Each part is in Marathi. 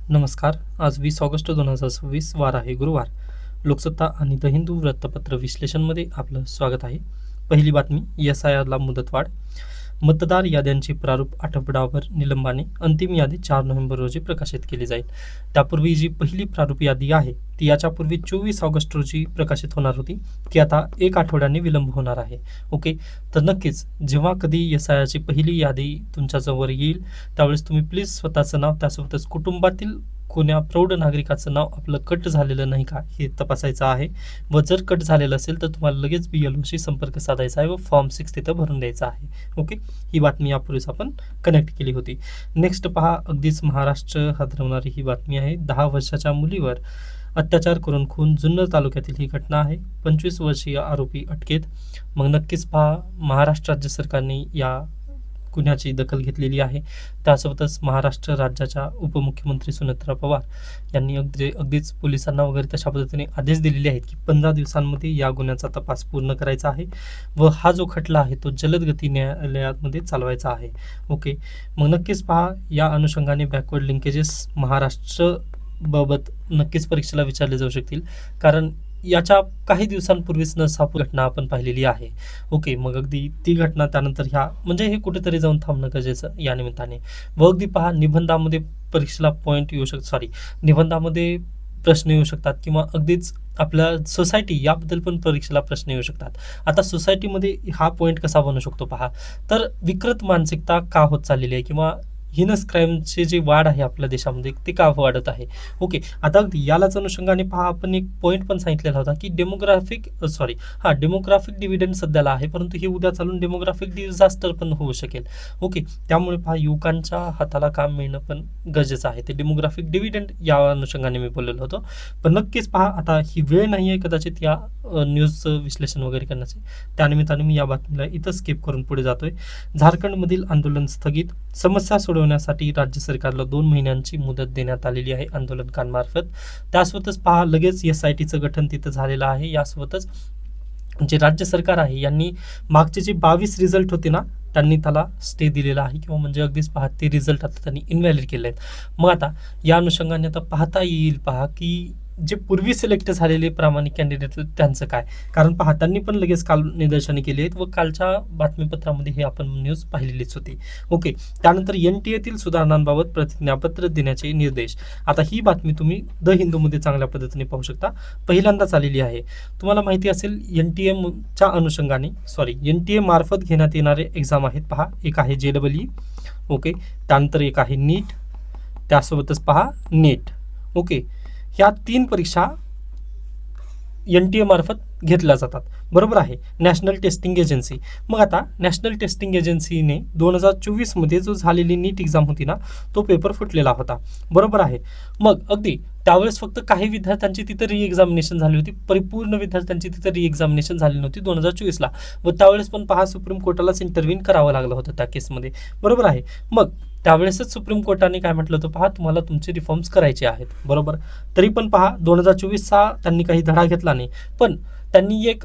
नमस्कार. आज 20 ऑगस्ट 2026 वार आहे गुरुवार. लोकसत्ता आणि द हिंदू वृत्तपत्र विश्लेषणमध्ये आपलं स्वागत आहे. पहिली बातमी, SIRला मुदतवाढ. मतदार याद्यांचे प्रारूप आठवडाभर निलंबाने. अंतिम यादी 4 नोव्हेंबर रोजी प्रकाशित केली जाईल. त्यापूर्वी जी पहिली प्रारूप यादी आहे ती याच्यापूर्वी 24 ऑगस्ट रोजी प्रकाशित होणार होती. ती आता 1 आठवड्याने विलंब होणार आहे. ओके, तर नक्कीच जेव्हा कधी SIRची पहिली यादी तुमच्याजवळ येईल त्यावेळेस तुम्ही प्लीज स्वतःचं नाव त्यासोबतच कुटुंबातील कोण्या प्रौढ नागरिकाचं नाव आपलं कट झालेलं नाही का हे तपासायचं आहे. व जर कट झालेलं असेल तर तुम्हाला लगेच BLOशी संपर्क साधायचा आहे व फॉर्म 6 तिथं भरून द्यायचा आहे. ओके, ही बातमी यापूर्वीच आपण कनेक्ट केली होती. नेक्स्ट पहा, अगदीच महाराष्ट्र हादरवणारी ही बातमी आहे. 10 वर्षाच्या मुलीवर अत्याचार करून खून. जुन्नर तालुक्यातील ही घटना आहे. 25 वर्षीय आरोपी अटकेत. मग नक्कीच पहा, महाराष्ट्र राज्य सरकारने या गुन्ह्याची दखल घेतलेली आहे. त्यासोबतच महाराष्ट्र राज्याच्या उपमुख्यमंत्री सुनेत्रा पवार यांनी अगदीच पोलिसांना वगैरे तशा पद्धतीने आदेश दिलेले आहेत की 15 दिवसांमध्ये या गुन्ह्याचा तपास पूर्ण करायचा आहे व हा जो खटला आहे तो जलद गती न्यायालयामध्ये चालवायचा आहे. ओके, मग नक्कीच पहा, या अनुषंगाने बॅकवर्ड लिंकेजेस महाराष्ट्र बाबत नक्कीच परीक्षेला विचारले जाऊ शकतील, कारण याच्या काही दिवसांपूर्वीच नसापूर घटना आपण पाहिलेली आहे. ओके, मग अगदी ती घटना त्यानंतर ह्या म्हणजे हे कुठेतरी जाऊन थांबणं गरजेचं या निमित्ताने. व अगदी पहा, निबंधामध्ये परीक्षेला पॉईंट येऊ निबंधामध्ये प्रश्न येऊ शकतात किंवा अगदीच आपल्या सोसायटी याबद्दल पण परीक्षेला प्रश्न येऊ शकतात. आता सोसायटीमध्ये हा पॉईंट कसा बनू शकतो पहा, तर विकृत मानसिकता का होत चाललेली आहे किंवा हिनस क्राईमचे जे वाढ आहे आपल्या देशामध्ये ते का वाढत आहे. ओके, आता अगदी यालाच अनुषंगाने पहा, आपण एक पॉईंट पण सांगितलेला होता की डेमोग्राफिक डिव्हिडंड सध्याला आहे, परंतु हे उद्या चालून डेमोग्राफिक डिझास्टर पण होऊ शकेल. ओके, त्यामुळे पहा, युवकांच्या हाताला काम मिळणं पण गरजेचं आहे. ते डेमोग्राफिक डिव्हिडंड या अनुषंगाने मी बोललेलो होतो. पण नक्कीच पहा, आता ही वेळ नाही आहे कदाचित या न्यूजचं विश्लेषण वगैरे करण्याचे. त्यानिमित्ताने मी या बातमीला इथं स्किप करून पुढे जातोय. झारखंडमधील आंदोलन स्थगित. समस्या सोडवण्यासाठी राज्य सरकारला 2 महिन्यांची मुदत देण्यात आलेली आहे आंदोलकांमार्फत. त्यासोबतच पहा, लगेच SITचं गठन तिथं झालेलं आहे. यासोबतच जे राज्य सरकार आहे यांनी मागचे जे 22 रिझल्ट होते ना त्यांनी त्याला स्टे दिलेला आहे किंवा म्हणजे अगदीच पहा, ते रिझल्ट आता त्यांनी इनव्हॅलिड केले आहेत. मग आता या अनुषंगाने आता पाहता येईल पहा की जे पूर्वी सिलेक्ट झालेले प्रामाणिक कॅन्डिडेट त्यांचं काय, कारण पहा त्यांनी पण लगेच काल निदर्शने केली आहेत व कालच्या बातमीपत्रामध्ये हे आपण न्यूज पाहिलेलीच होती. ओके, त्यानंतर NTA सुधारणांबाबत प्रतिज्ञापत्र देण्याचे निर्देश. आता ही बातमी तुम्ही द हिंदूमध्ये चांगल्या पद्धतीने पाहू शकता. पहिल्यांदाच आलेली आहे. तुम्हाला माहिती असेल NTA मार्फत घेण्यात येणारे एक्झाम आहेत पहा. एक आहे JEE. ओके, त्यानंतर एक आहे नीट, त्यासोबतच पहा नेट. ओके, ह्या 3 परीक्षा NTA मार्फत घेतल्या जातात. बरोबर आहे, नॅशनल टेस्टिंग एजन्सी. मग आता नॅशनल टेस्टिंग एजन्सीने 2024 मध्ये जो झालेली नीट एक्झाम होती ना तो पेपर फुटलेला होता. बरोबर आहे. मग अगदी त्यावेळेस फक्त काही विद्यार्थ्यांची तिथं री एक्झामिनेशन झाली होती, परिपूर्ण विद्यार्थ्यांची तिथं री एक्झामिनेशन झाली नव्हती 2024ला. व त्यावेळेस पण पहा, सुप्रीम कोर्टालाच इंटरव्हीन करावं लागलं होतं त्या केसमध्ये. बरोबर आहे. मग त्यावेळेसच सुप्रीम कोर्टाने काय म्हटलं होतं पहा, तुम्हाला तुमचे रिफॉर्म्स करायचे आहेत. बरोबर, तरी पण पहा 2024चा त्यांनी काही धडा घेतला नाही. पण त्यांनी एक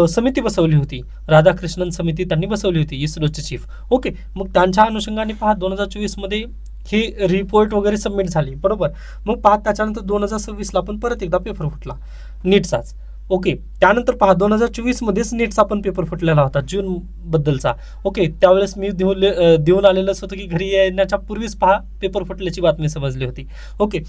समिती बसवली होती, राधाकृष्णन समिती त्यांनी बसवली होती, इस्रोचे चीफ. ओके, मग त्यांच्या अनुषंगाने पहा 2024 मध्ये हे रिपोर्ट वगैरे सबमिट झाली. बरोबर, मग पहा त्याच्यानंतर 2026ला पण परत एकदा पेपर फुटला नीटचाच. ओके, त्यानंतर पहा 2024 मध्येच नीटचा पण पेपर फुटलेला होता जून बद्दलचा. ओके, त्यावेळेस मी देऊन आलेलंच होतं की घरी येण्याच्या पूर्वीच पहा पेपर फुटल्याची बातमी समजली होती. ओके,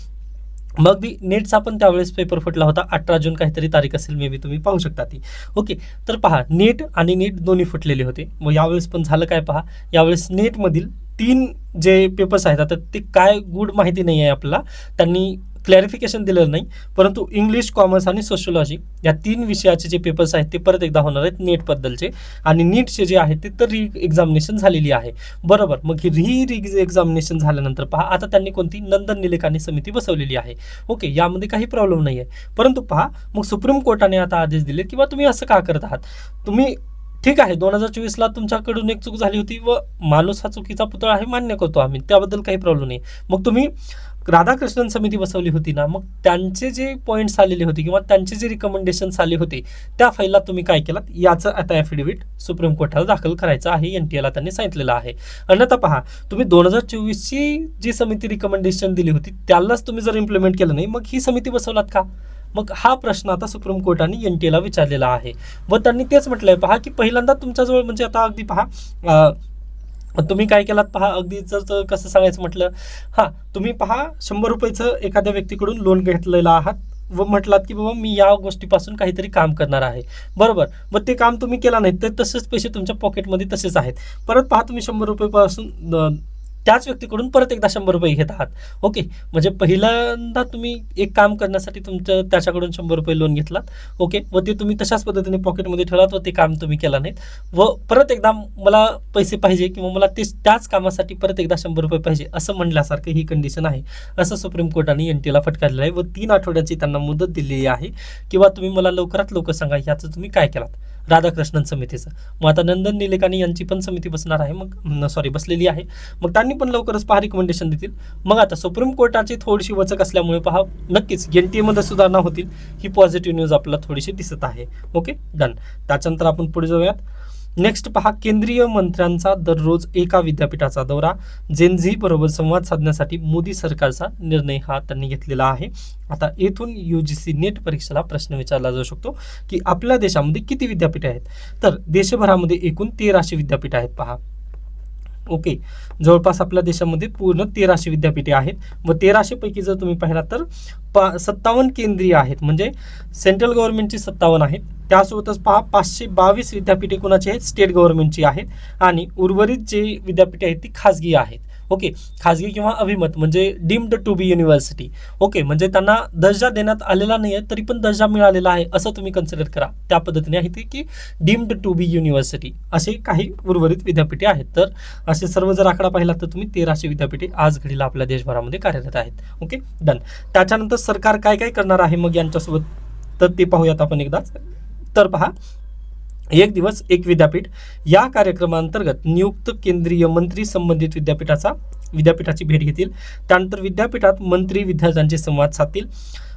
मग नेटचा पण त्यावेळेस पेपर फुटला होता. 18 जून काहीतरी तारीख असेल, मे बी तुम्ही पाहू शकता ती. ओके, तर पहा नेट आणि नीट दोन्ही फुटलेले होते. मग यावेळेस पण झालं काय पहा, यावेळेस नेटमधील 3 जे पेपर्स आहेत, आता ते काय गुड माहिती नाही आहे आपल्याला, त्यांनी क्लॅरिफिकेशन दिलेलं नाही, परंतु इंग्लिश, कॉमर्स आणि सोशिओलॉजी या 3 विषयाचे जे पेपर्स आहेत ते परत एकदा होणार आहेत नेटबद्दलचे. आणि नीटचे जे आहे ते तर री एक्झामिनेशन झालेली आहे. बरोबर, मग ही री एक्झामिनेशन झाल्यानंतर पहा आता त्यांनी कोणती नंदन निलेकानी समिती बसवलेली आहे. ओके, यामध्ये काही प्रॉब्लेम नाही आहे. परंतु पहा, मग सुप्रीम कोर्टाने आता आदेश दिले किंवा तुम्ही असं का करत आहात. तुम्ही ठीक आहे 2024ला तुमच्याकडून एक चूक झाली होती व माणूस हा चुकीचा पुतळा आहे, मान्य करतो आम्ही, त्याबद्दल काही प्रॉब्लेम नाही. मग तुम्ही राधाकृष्णन समिती बसवली होती ना, मग त्यांचे जे पॉईंट्स आलेले होते किंवा त्यांचे जे रिकमेंडेशन्स आले होते त्या फाईलला तुम्ही काय केलात, याचं आता ॲफिडेव्हिट सुप्रीम कोर्टाला दाखल करायचं आहे, NTA त्यांनी सांगितलेलं आहे. अन्यथा पहा, तुम्ही 2024ची जी समिती रिकमेंडेशन दिली होती त्यालाच तुम्ही जर इम्प्लिमेंट केलं नाही, मग ही समिती बसवलात का? मग हा प्रश्न आता सुप्रीम कोर्टाने NTA विचारलेला आहे व त्यांनी तेच म्हटलंय पहा, की पहिल्यांदा तुमच्याजवळ म्हणजे आता अगदी पहा, तुम्ही काय केलात पहा, अगदी जर कसं सांगायचं म्हटलं, हां तुम्ही पहा 100 रुपयाचं एखाद्या व्यक्तीकडून लोन घेतलेलं आहात व म्हटलात की बाबा मी या गोष्टीपासून काहीतरी काम करणार आहे, बरोबर. मग ते काम तुम्ही केला नाही तर तसेच पैसे तुमच्या पॉकेटमध्ये तसेच आहेत. परत पहा तुम्ही 100 रुपयेपासून त्याच व्यक्तीकडून परत एकदा 100 रुपये घेत आहात. ओके, म्हणजे पहिल्यांदा तुम्ही एक काम करण्यासाठी त्याच्याकडून 100 रुपये लोन घेतलात. ओके, व ते तुम्ही तशाच पद्धतीने पॉकेटमध्ये ठेवलात व ते काम तुम्ही केलं नाहीत व परत एकदा मला पैसे पाहिजे किंवा मला त्याच कामासाठी परत एकदा 100 रुपये पाहिजे असं म्हणल्यासारखं ही कंडिशन आहे, असं सुप्रीम कोर्टाने NTA फटकारलेलं आहे व 3 आठवड्याची त्यांना मुदत दिलेली आहे किंवा तुम्ही मला लवकरात लवकर सांगा ह्याचं तुम्ही काय केलात राधाकृष्णन समितीचं. मग आता नंदन निलेकानी यांची पण समिती बसणार आहे, बसलेली आहे. मग त्यांनी पण लवकरच पहा रिकमेंडेशन देतील. मग आता सुप्रीम कोर्टाची थोडीशी वचक असल्यामुळे पहा नक्कीच NTA मध्ये सुधारणा होतील, ही पॉझिटिव्ह न्यूज आपल्याला थोडीशी दिसत आहे. Okay, done. त्याच्यानंतर आपण पुढे जाऊयात. नेक्स्ट पहा, केंद्रीय मंत्र्यांचा दररोज एका विद्यापीठाचा दौरा, जेनझी बरोबर संवाद साधण्यासाठी मोदी सरकारचा निर्णय हा त्यांनी घेतलेला आहे. आता येथून UGC नेट परीक्षेला प्रश्न विचारला जाऊ शकतो की आपल्या देशामध्ये किती विद्यापीठे आहेत, तर देशभरामध्ये एकूण 1300 विद्यापीठ आहेत पहा. ओके, जवळपास आपल्या देशामध्ये पूर्ण 1300 विद्यापीठे आहेत व 1300 पैकी जर तुम्ही पाहिला तर 57 केंद्रीय आहेत, म्हणजे सेंट्रल गव्हर्नमेंटची 57 आहेत. त्यासोबतच पहा 522 विद्यापीठे कोणाची आहेत, स्टेट गव्हर्नमेंटची आहेत आणि उर्वरित जे विद्यापीठे आहेत ती खाजगी आहेत. ओके, खाजगी किंवा अभिमत म्हणजे deemed to be university. Okay, म्हणजे त्यांना दर्जा देण्यात आलेला नाही आहे तरी पण दर्जा मिळालेला आहे असं तुम्ही कन्सिडर करा. त्या पद्धतीने आहे ती की डीम्ड टू बी युनिव्हर्सिटी असे काही उर्वरित विद्यापीठे आहेत. तर असे सर्व जर आकडा पाहिला तर तुम्ही 1300 विद्यापीठे आज घडीला आपल्या देशभरामध्ये कार्यरत आहेत. Okay, done. त्याच्यानंतर सरकार काय काय करणार आहे मग यांच्यासोबत, तर ते पाहूयात आपण एकदाच. तर पहा, एक दिवस एक विद्यापीठ या कार्यक्रमांतर्गत नियुक्त केंद्रीय मंत्री संबंधित विद्यापीठाची भेट घेतील. त्यानंतर विद्यापीठात मंत्री विद्यार्थ्यांचे संवाद साधतील,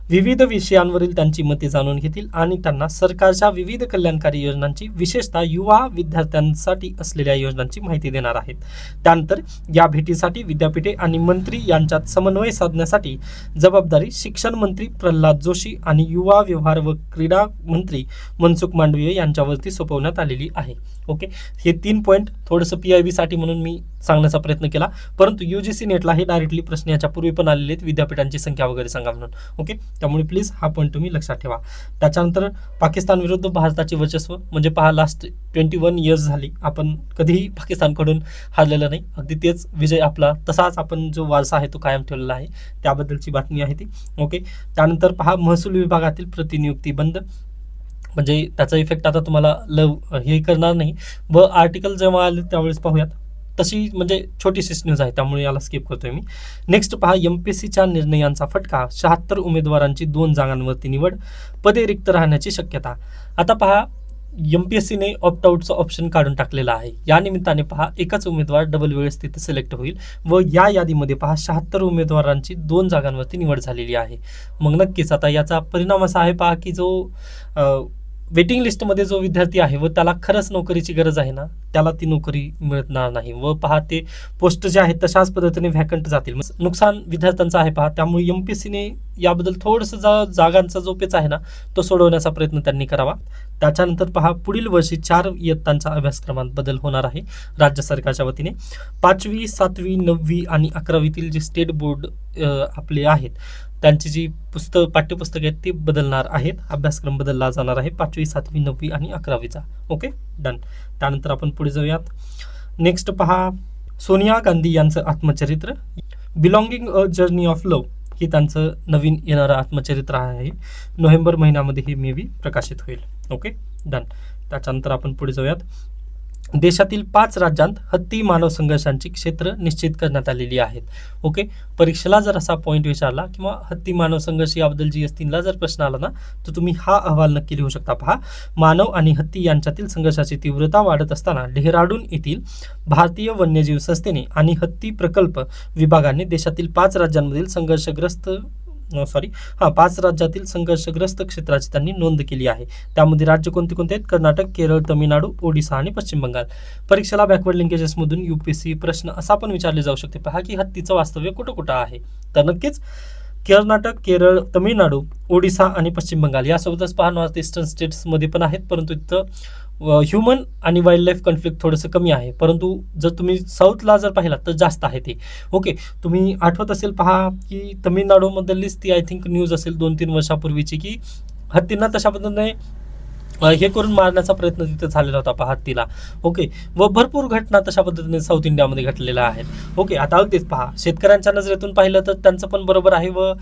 विविध विषयांवरील त्यांची मते जाणून घेतील आणि त्यांना सरकारच्या विविध कल्याणकारी योजनांची, विशेषतः युवा विद्यार्थ्यांसाठी असलेल्या योजनांची माहिती देणार आहेत. त्यानंतर या भेटीसाठी विद्यापीठे आणि मंत्री यांच्यात समन्वय साधण्यासाठी जबाबदारी शिक्षण मंत्री प्रल्हाद जोशी आणि युवा व्यवहार व क्रीडा मंत्री मनसुख मांडवीय यांच्यावरती सोपवण्यात आलेली आहे. ओके, हे 3 पॉईंट थोडंसं PIB साठी म्हणून मी सांगण्याचा प्रयत्न केला, परंतु UGC नेटला हे डायरेक्टली प्रश्न याच्या पूर्वी पण आलेले आहेत, विद्यापीठांची संख्या वगैरे सांगा म्हणून. ओके, त्यामुळे प्लीज हा पॉईंट तुम्ही लक्षात ठेवा. त्याच्यानंतर पाकिस्तान विरुद्ध भारताचे वर्चस्व, म्हणजे पहा लास्ट 21 इयर्स झाली आपण कधीही पाकिस्तानकडून हारलेलं नाही, अगदी तेच विजय आपला, तसाच आपण जो वारसा आहे तो कायम ठेवलेला आहे, त्याबद्दलची बातमी आहे ती. ओके, त्यानंतर पहा महसूल विभागातील प्रतिनियुक्ती बंद, म्हणजे त्याचा इफेक्ट आता तुम्हाला हे करणार नाही व आर्टिकल जेव्हा आले त्यावेळेस पाहूयात. तशी म्हणजे छोटीशीच न्यूज आहे त्यामुळे याला स्किप करतोय मी. नेक्स्ट पहा, MPSCच्या निर्णयांचा फटका, 76 उमेदवारांची 2 जागांवरती निवड, पदे रिक्त राहण्याची शक्यता. आता पहा, MPSCने ऑप्ट आउटचं ऑप्शन काढून टाकलेलं आहे. या निमित्ताने पहा एकच उमेदवार डबल वेळेस तिथे सिलेक्ट होईल व या यादीमध्ये पहा 76 उमेदवारांची 2 जागांवरती निवड झालेली आहे. मग नक्कीच आता याचा परिणाम असा आहे पहा की जो वेटिंग लिस्टमध्ये जो विद्यार्थी आहे व त्याला खरंच नोकरीची गरज आहे ना, त्याला ती नोकरी मिळणार नाही व पहा ते पोस्ट जे आहेत तशाच पद्धतीने व्हॅकंट जातील. नुकसान विद्यार्थ्यांचं आहे पहा. त्यामुळे MPSCने याबद्दल थोडंसं जागांचा जो पेच आहे ना तो सोडवण्याचा प्रयत्न त्यांनी करावा. त्याच्यानंतर पहा, पुढील वर्षी 4 इयत्तांच्या अभ्यासक्रमात बदल होणार आहे राज्य सरकारच्या वतीने. 5वी, 7वी, 9वी आणि 11वीतील जे स्टेट बोर्ड आपले आहेत त्यांची जी पाठ्यपुस्तक आहेत ती बदलणार आहेत, अभ्यासक्रम बदलला जाणार आहे 5वी, 7वी, 9वी आणि 11वीचा. Okay, done. त्यानंतर आपण पुढे जाऊयात. नेक्स्ट पहा, सोनिया गांधी यांचं आत्मचरित्र, belonging a journey of love, हे त्यांचं नवीन येणारं आत्मचरित्र आहे. नोव्हेंबर महिन्यामध्ये हे मे बी प्रकाशित होईल. Okay, done. त्याच्यानंतर आपण पुढे जाऊयात. देशातील 5 राज्यांत हत्ती मानव संघर्षांची क्षेत्र निश्चित करण्यात आलेली आहेत. ओके, परीक्षेला जर असा पॉईंट विचारला किंवा हत्ती मानव संघर्ष याबद्दल GS3ला जर प्रश्न आला ना, तर तुम्ही हा अहवाल नक्की लिहू शकता. पहा, मानव आणि हत्ती यांच्यातील संघर्षाची तीव्रता वाढत असताना डेहराडून येथील भारतीय वन्यजीव संस्थेने आणि हत्ती प्रकल्प विभागाने देशातील 5 राज्यांमधील संघर्षग्रस्त 5 राज्यातील संघर्षग्रस्त क्षेत्राची त्यांनी नोंद केली आहे. त्यामध्ये राज्य कोणते कोणते आहेत? कर्नाटक, केरळ, तामिळनाडू, ओडिशा आणि पश्चिम बंगाल. परीक्षेला बॅकवर्ड लिंकेजेसमधून UPSC प्रश्न असा पण विचारले जाऊ शकते. पहा की हत्तीचं वास्तव्य कुठं कुठं आहे. तर नक्कीच कर्नाटक, केरळ, तामिळनाडू, ओडिशा आणि पश्चिम बंगाल यासोबतच पहा नॉर्थ ईस्टर्न स्टेट्समध्ये पण आहेत, परंतु इथं ह्युमन आणि वाईल्ड लाईफ कॉन्फ्लिक्ट थोडंसं कमी आहे. परंतु जर तुम्ही साऊथला जर पाहिलात तर जास्त आहे ते. ओके, तुम्ही आठवत असेल पहा की तामिळनाडूमधलीच ती आय थिंक न्यूज असेल 2-3 वर्षापूर्वीची की हत्तींना तशा पद्धतीने हे करून मारण्याचा प्रयत्न तिथे झालेला होता पहा हत्तीला. ओके, व भरपूर घटना तशा पद्धतीने साऊथ इंडियामध्ये घडलेल्या आहेत. ओके, आता अगदीच पहा शेतकऱ्यांच्या नजरेतून पाहिलं तर त्यांचं पण बरोबर आहे व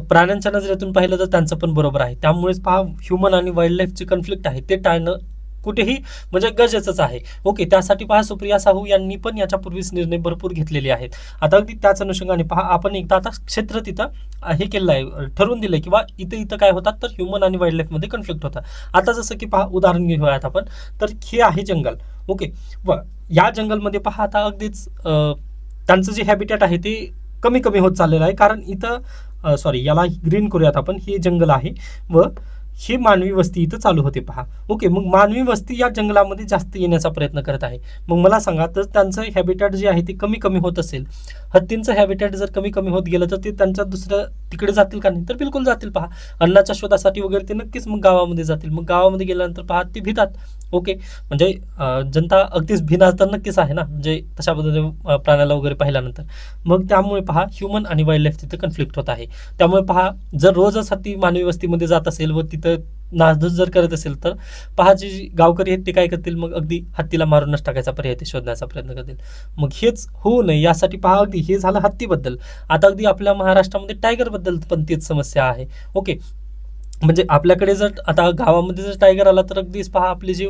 प्राण्यांच्या नजरेतून पाहिलं तर त्यांचं पण बरोबर आहे. त्यामुळेच पहा ह्युमन आणि वाईल्ड लाईफचे कॉन्फ्लिक्ट आहे ते टाळणं कुठेही म्हणजे गरजेचंच आहे. ओके, त्यासाठी पहा सुप्रिया साहू यांनी पण याच्यापूर्वीच निर्णय भरपूर घेतलेले आहेत. आता अगदी त्याच अनुषंगाने पहा आपण एकदा आता क्षेत्र तिथं हे केलं आहे, ठरवून दिलंय किंवा इथं काय होतात तर ह्युमन आणि वाईल्ड लाईफमध्ये कॉन्फ्लिक्ट होतात. आता जसं की पहा उदाहरण घेऊयात आपण, तर हे आहे जंगल. ओके, व या जंगलमध्ये पहा आता अगदीच त्यांचं जे हॅबिटॅट आहे ते कमी कमी होत चाललेलं आहे. कारण इथं याला ग्रीन करूयात आपण, हे जंगल आहे व ही मानवी वस्ती इथं चालू होते पहा. ओके, मग मानवी वस्ती या जंगलामध्ये जास्त येण्याचा प्रयत्न करत आहे. मग मला सांगा तर त्यांचं हॅबिटॅट जे आहे ते कमी कमी होत असेल, हत्तींचं हॅबिटॅट जर कमी कमी होत गेलं तर ते त्यांच्या दुसऱ्या तिकडे जातील का? नाही तर बिलकुल जातील. पहा अन्नाच्या शोधासाठी वगैरे ते नक्कीच मग गावामध्ये जातील. मग गावामध्ये गेल्यानंतर पहा ते भितात. ओके, म्हणजे जनता अगदीच भिणार तर नक्कीच आहे ना, म्हणजे तशा पद्धतीने प्राण्याला वगैरे पाहिल्यानंतर. मग त्यामुळे पहा ह्युमन आणि वाईल्ड लाईफ तिथे कॉन्फ्लिक्ट होत आहे. त्यामुळे पहा जर रोजच हत्ती मानवी वस्तीमध्ये जात असेल व तिथं नासधूस जर करत असेल तर पहा जे गावकरी आहेत ते काय करतील, मग अगदी हत्तीला मारूनच टाकायचा पर्याय ते शोधण्याचा प्रयत्न करतील. मग हेच होऊ नये यासाठी पहा अगदी हे झालं हत्तीबद्दल. आता अगदी आपल्या महाराष्ट्रामध्ये टायगरबद्दल पण तीच समस्या आहे. ओके, म्हणजे आपल्याकडे जर आता गावामध्ये जर टायगर आला तर अगदीच पहा आपले जे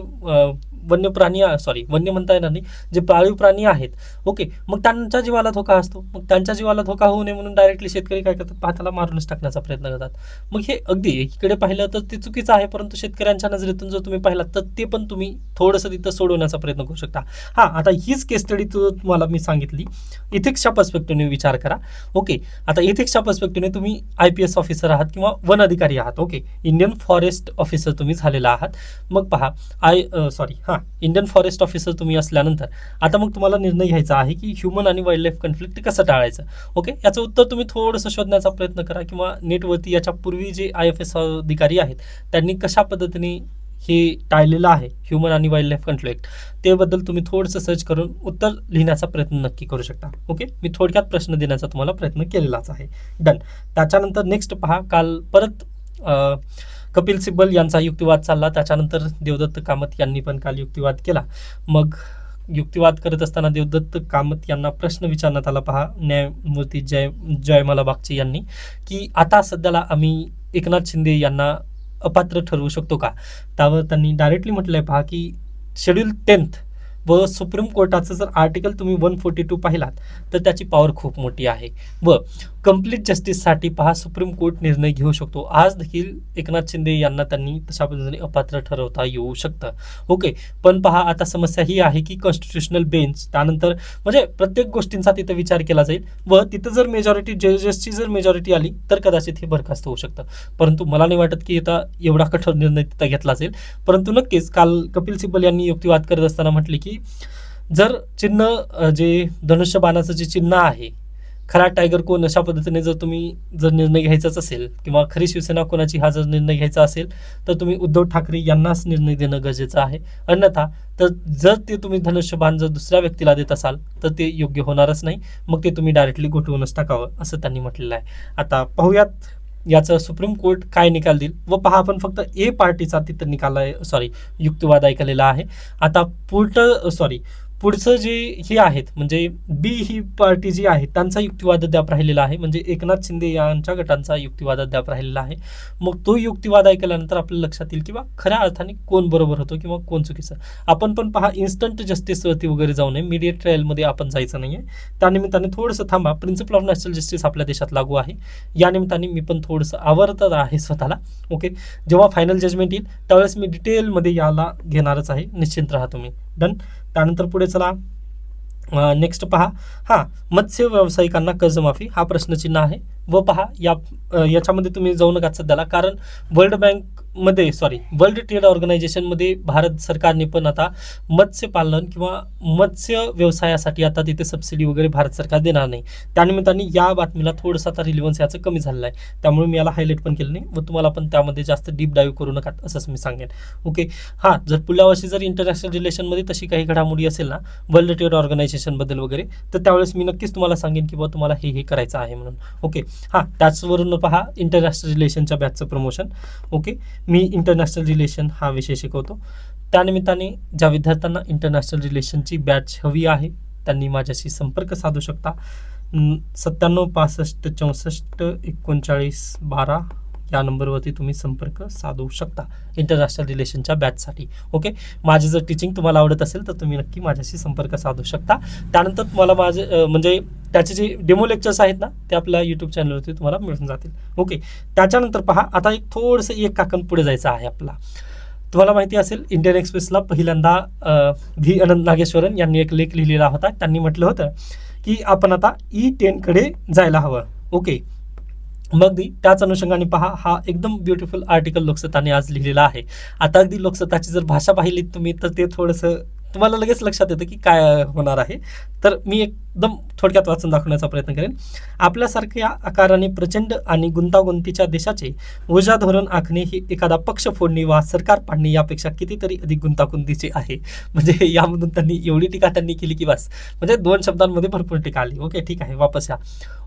वन्य प्राणी वन्य म्हणता येणार नाही, जे पाळीव प्राणी आहेत. ओके, मग त्यांच्या जीवाला धोका असतो. मग त्यांच्या जीवाला धोका होऊ नये म्हणून डायरेक्टली शेतकरी काय करतात, पहा त्याला मारूनच टाकण्याचा प्रयत्न करतात. मग हे अगदी इकडे पाहिलं तर ते चुकीचं आहे, परंतु शेतकऱ्यांच्या नजरेतून जर तुम्ही पाहिलात तर ते पण तुम्ही थोडंसं तिथं सोडवण्याचा प्रयत्न करू शकता. आता हीच केस स्टडी तुम्हाला मी सांगितली, इथिक्सच्या पर्स्पेक्टिव्हने विचार करा. ओके, आता इथिक्सच्या पर्स्पेक्टिव्हने तुम्ही IPS ऑफिसर आहात किंवा वन अधिकारी आहात. ओके, इंडियन फॉरेस्ट ऑफिसर तुम्ही झालेला आहात. मग पहा इंडियन फॉरेस्ट ऑफिसर तुम्ही असल्यानंतर आता मग तुम्हाला निर्णय घ्यायचा आहे की ह्युमन आणि वाईल्ड लाईफ कॉन्फ्लिक्ट कसं टाळायचं. ओके, याचं उत्तर तुम्ही थोडंसं शोधण्याचा प्रयत्न करा किंवा नेटवरती याच्या पूर्वी जे IFS अधिकारी आहेत त्यांनी कशा पद्धतीने हे टाळलेलं आहे ह्युमन आणि वाईल्ड लाईफ कॉन्फ्लिक्ट, त्याबद्दल तुम्ही थोडंसं सर्च करून उत्तर लिहिण्याचा प्रयत्न नक्की करू शकता. ओके, मी थोडक्यात प्रश्न देण्याचा तुम्हाला प्रयत्न केलेलाच आहे. डन. त्याच्यानंतर नेक्स्ट पहा, काल परत कपिल सिब्बल यांचा युक्तिवाद चालला. त्याच्यानंतर देवदत्त कामत यांनी पण काल युक्तिवाद केला. मग युक्तिवाद करत असताना देवदत्त कामत यांना प्रश्न विचारण्यात आला पहा न्यायमूर्ती जयमाला बागची यांनी, की आता सध्याला आम्ही एकनाथ शिंदे यांना अपात्र ठरवू शकतो का. त्यावर त्यांनी डायरेक्टली म्हटलंय पहा की शेड्यूल 10th व सुप्रीम कोर्टाचं जर आर्टिकल तुम्ही 142 पाहिलात तर त्याची पॉवर खूप मोठी आहे व कंप्लीट जस्टिससाठी पहा सुप्रीम कोर्ट निर्णय घेऊ शकतो. आज देखील एकनाथ शिंदे यांना त्यांनी तशा पद्धतीने अपात्र ठरवता येऊ शकतं. ओके, पण पहा आता समस्या ही आहे की कॉन्स्टिट्युशनल बेंच त्यानंतर म्हणजे प्रत्येक गोष्टींचा तिथं विचार केला जाईल व तिथं जर मेजॉरिटी जजेसची जर मेजॉरिटी आली तर कदाचित हे बरखास्त होऊ शकतं. परंतु मला नाही वाटत की आता एवढा कठोर निर्णय तिथं घेतला जाईल. परंतु नक्कीच काल कपिल सिब्बल यांनी युक्तिवाद करत असताना म्हटले की जर चिन्ह जे धनुष्यबाणाचं जे चिन्ह आहे, खरा टायगर कोण अशा पद्धतीने जर निर्णय घ्यायचाच असेल किंवा खरी शिवसेना कोणाची हा जर निर्णय घ्यायचा असेल तर तुम्ही उद्धव ठाकरे यांनाच निर्णय देणं गरजेचं आहे. अन्यथा तर जर ते तुम्ही धनुष्यबाण जर दुसऱ्या व्यक्तीला देत असाल तर ते योग्य होणारच नाही. मग ते तुम्ही डायरेक्टली गोठवूनच टाकावं असं त्यांनी म्हटलेलं आहे. आता पाहूयात याचं सुप्रीम कोर्ट काय निकाल देईल व पहा आपण फक्त पुढचं जे हे आहेत म्हणजे बी ही पार्टी जी आहे त्यांचा युक्तिवाद अद्याप राहिलेला आहे, म्हणजे एकनाथ शिंदे यांच्या गटांचा युक्तिवाद अद्याप राहिलेला आहे. मग तो युक्तिवाद ऐकल्यानंतर आपल्या लक्षात येईल किंवा खऱ्या अर्थाने कोण बरोबर होतो किंवा कोण चुकीचं. आपण पण पहा इन्स्टंट जस्टिसवरती वगैरे जाऊ नये, मीडिएट ट्रायलमध्ये आपण जायचं नाहीये. त्यानिमित्ताने थोडंसं थांबा. प्रिन्सिपल ऑफ नॅचरल जस्टिस आपल्या देशात लागू आहे, या निमित्ताने मी पण थोडंसं आवरत आहे स्वतःला. ओके, जेव्हा फायनल जजमेंट येईल त्यावेळेस मी डिटेलमध्ये याला घेणारच आहे, निश्चिंत राहा तुम्ही. डन. त्यानंतर पुढे चला. नेक्स्ट पहा, हां, मत्स्य व्यावसायिकांना कर्जमाफी हा प्रश्नचिन्ह आहे. व पहा याच्यामध्ये तुम्ही जाऊ नका सध्याला, कारण वर्ल्ड ट्रेड ऑर्गनायझेशनमध्ये भारत सरकारने पण आता मत्स्यपालन किंवा मत्स्य व्यवसायासाठी आता तिथे सबसिडी वगैरे भारत सरकार देणार नाही. त्यानिमित्ताने या बातमीला थोडंसं आता रिलिव्हन्स याचं कमी झालेलं आहे, त्यामुळे मी याला हायलाईट पण केलं नाही व तुम्हाला पण त्यामध्ये जास्त डीप डाईव्ह करू नका असंच मी सांगेन. ओके, हां, जर पुढल्या वर्षी जर इंटरनॅशनल रिलेशनमध्ये तशी काही घडामोडी असेल ना वर्ल्ड ट्रेड ऑर्गनायझेशनबद्दल वगैरे, तर त्यावेळेस मी नक्कीच तुम्हाला सांगेन की बाबा तुम्हाला हे करायचं आहे म्हणून. ओके, हां, त्याचवरून पहा इंटरनॅशनल रिलेशनच्या बॅचचं प्रमोशन. ओके, मी इंटरनॅशनल रिलेशन हा विषय शिकवतो. त्यानिमित्ताने ज्या विद्यार्थ्यांना इंटरनॅशनल रिलेशनची बॅच हवी आहे त्यांनी माझ्याशी संपर्क साधू शकता. 97 65 64 39 12 या नंबरवरती तुम्ही संपर्क साधू शकता इंटरनॅशनल रिलेशनच्या बॅचसाठी. ओके, माझे जर टीचिंग तुम्हाला आवडत असेल तर तुम्ही नक्की माझ्याशी संपर्क साधू शकता. त्यानंतर तुम्हाला माझे म्हणजे त्याचे जे डेमो लेक्चर्स आहेत ना ते आपल्या यूट्यूब चॅनलवरती तुम्हाला मिळून जातील. ओके, त्याच्यानंतर पहा आता एक थोडंसं एक काकण पुढे जायचं आहे आपला. तुम्हाला माहिती असेल इंडियन एक्सप्रेसला पहिल्यांदा व्ही अनंत नागेश्वरन यांनी एक लेख लिहिलेला होता. त्यांनी म्हटलं होतं की आपण आता E10 कडे जायला हवं. ओके, मग त्याच अनुषंगाने पहा हा एकदम ब्युटिफुल आर्टिकल लोकसत्ताने आज लिहिलेला आहे. आता अगदी लोकसत्ताची जर भाषा पाहिली तुम्ही तर ते थोडंसं तुम्हाला लगेच लक्षात येतं की काय होणार आहे. तर मी एकदम थोडक्यात वाचून दाखवण्याचा प्रयत्न करेन. आपल्यासारख्या आकाराने प्रचंड आणि गुंतागुंतीच्या देशाचे ऊर्जा धोरण आखणे ही एखादा पक्ष फोडणे वा सरकार पाडणे यापेक्षा कितीतरी अधिक गुंतागुंतीचे आहे. म्हणजे यामधून त्यांनी एवढी टीका केली की बस, म्हणजे 2 शब्दांमध्ये भरपूर टीका आली. ओके, ठीक आहे, वापस या.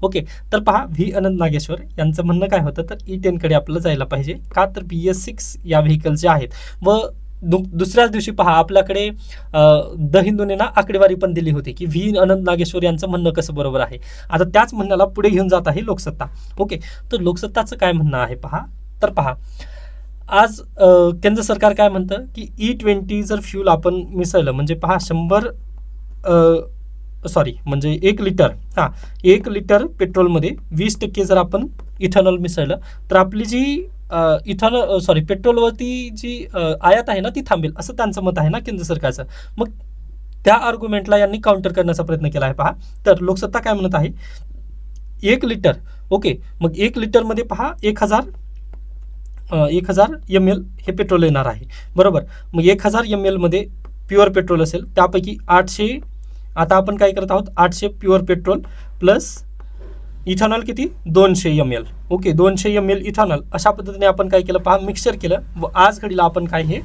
ओके, तर पहा व्ही अनंत नागेश्वर यांचं म्हणणं काय होतं तर E10 कडे आपल्याला जायला पाहिजे. का तर BS6 या व्हेकल जे आहेत व दुसऱ्याच दिवशी पहा आपल्याकडे द हिंदूने ना आकडेवारी पण दिली होती की व्ही अनंत नागेश्वर यांचं म्हणणं कसं बरोबर आहे. आता त्याच म्हणण्याला पुढे घेऊन जात आहे लोकसत्ता. ओके, तर लोकसत्ताचं काय म्हणणं आहे पहा. तर पहा आज केंद्र सरकार काय म्हणतं की E20 जर फ्यूल आपण मिसळलं म्हणजे पहा 1 लिटर 1 लिटर पेट्रोलमध्ये 20% जर आपण इथेनॉल मिसळलं तर आपली जी पेट्रोलवरती जी आयात आहे ना ती थांबेल असं त्यांचं मत आहे ना केंद्र सरकारचं. मग त्या आर्ग्युमेंटला यांनी काउंटर करण्याचा प्रयत्न केला आहे पहा. तर लोकसत्ता काय म्हणत आहे 1 लिटर. ओके, मग 1 लिटरमध्ये पहा 1000 ml हे पेट्रोल येणार आहे बरोबर. मग 1000 ml मध्ये प्युअर पेट्रोल असेल, त्यापैकी 800 आता आपण काय करत आहोत 800 प्युअर पेट्रोल प्लस इथेनॉल किती 200 ml. ओके, 200 ml इथेनॉल अशा पद्धतीने आपण काय केलं पहा मिक्सचर केलं व आज घडीला आपण काय हे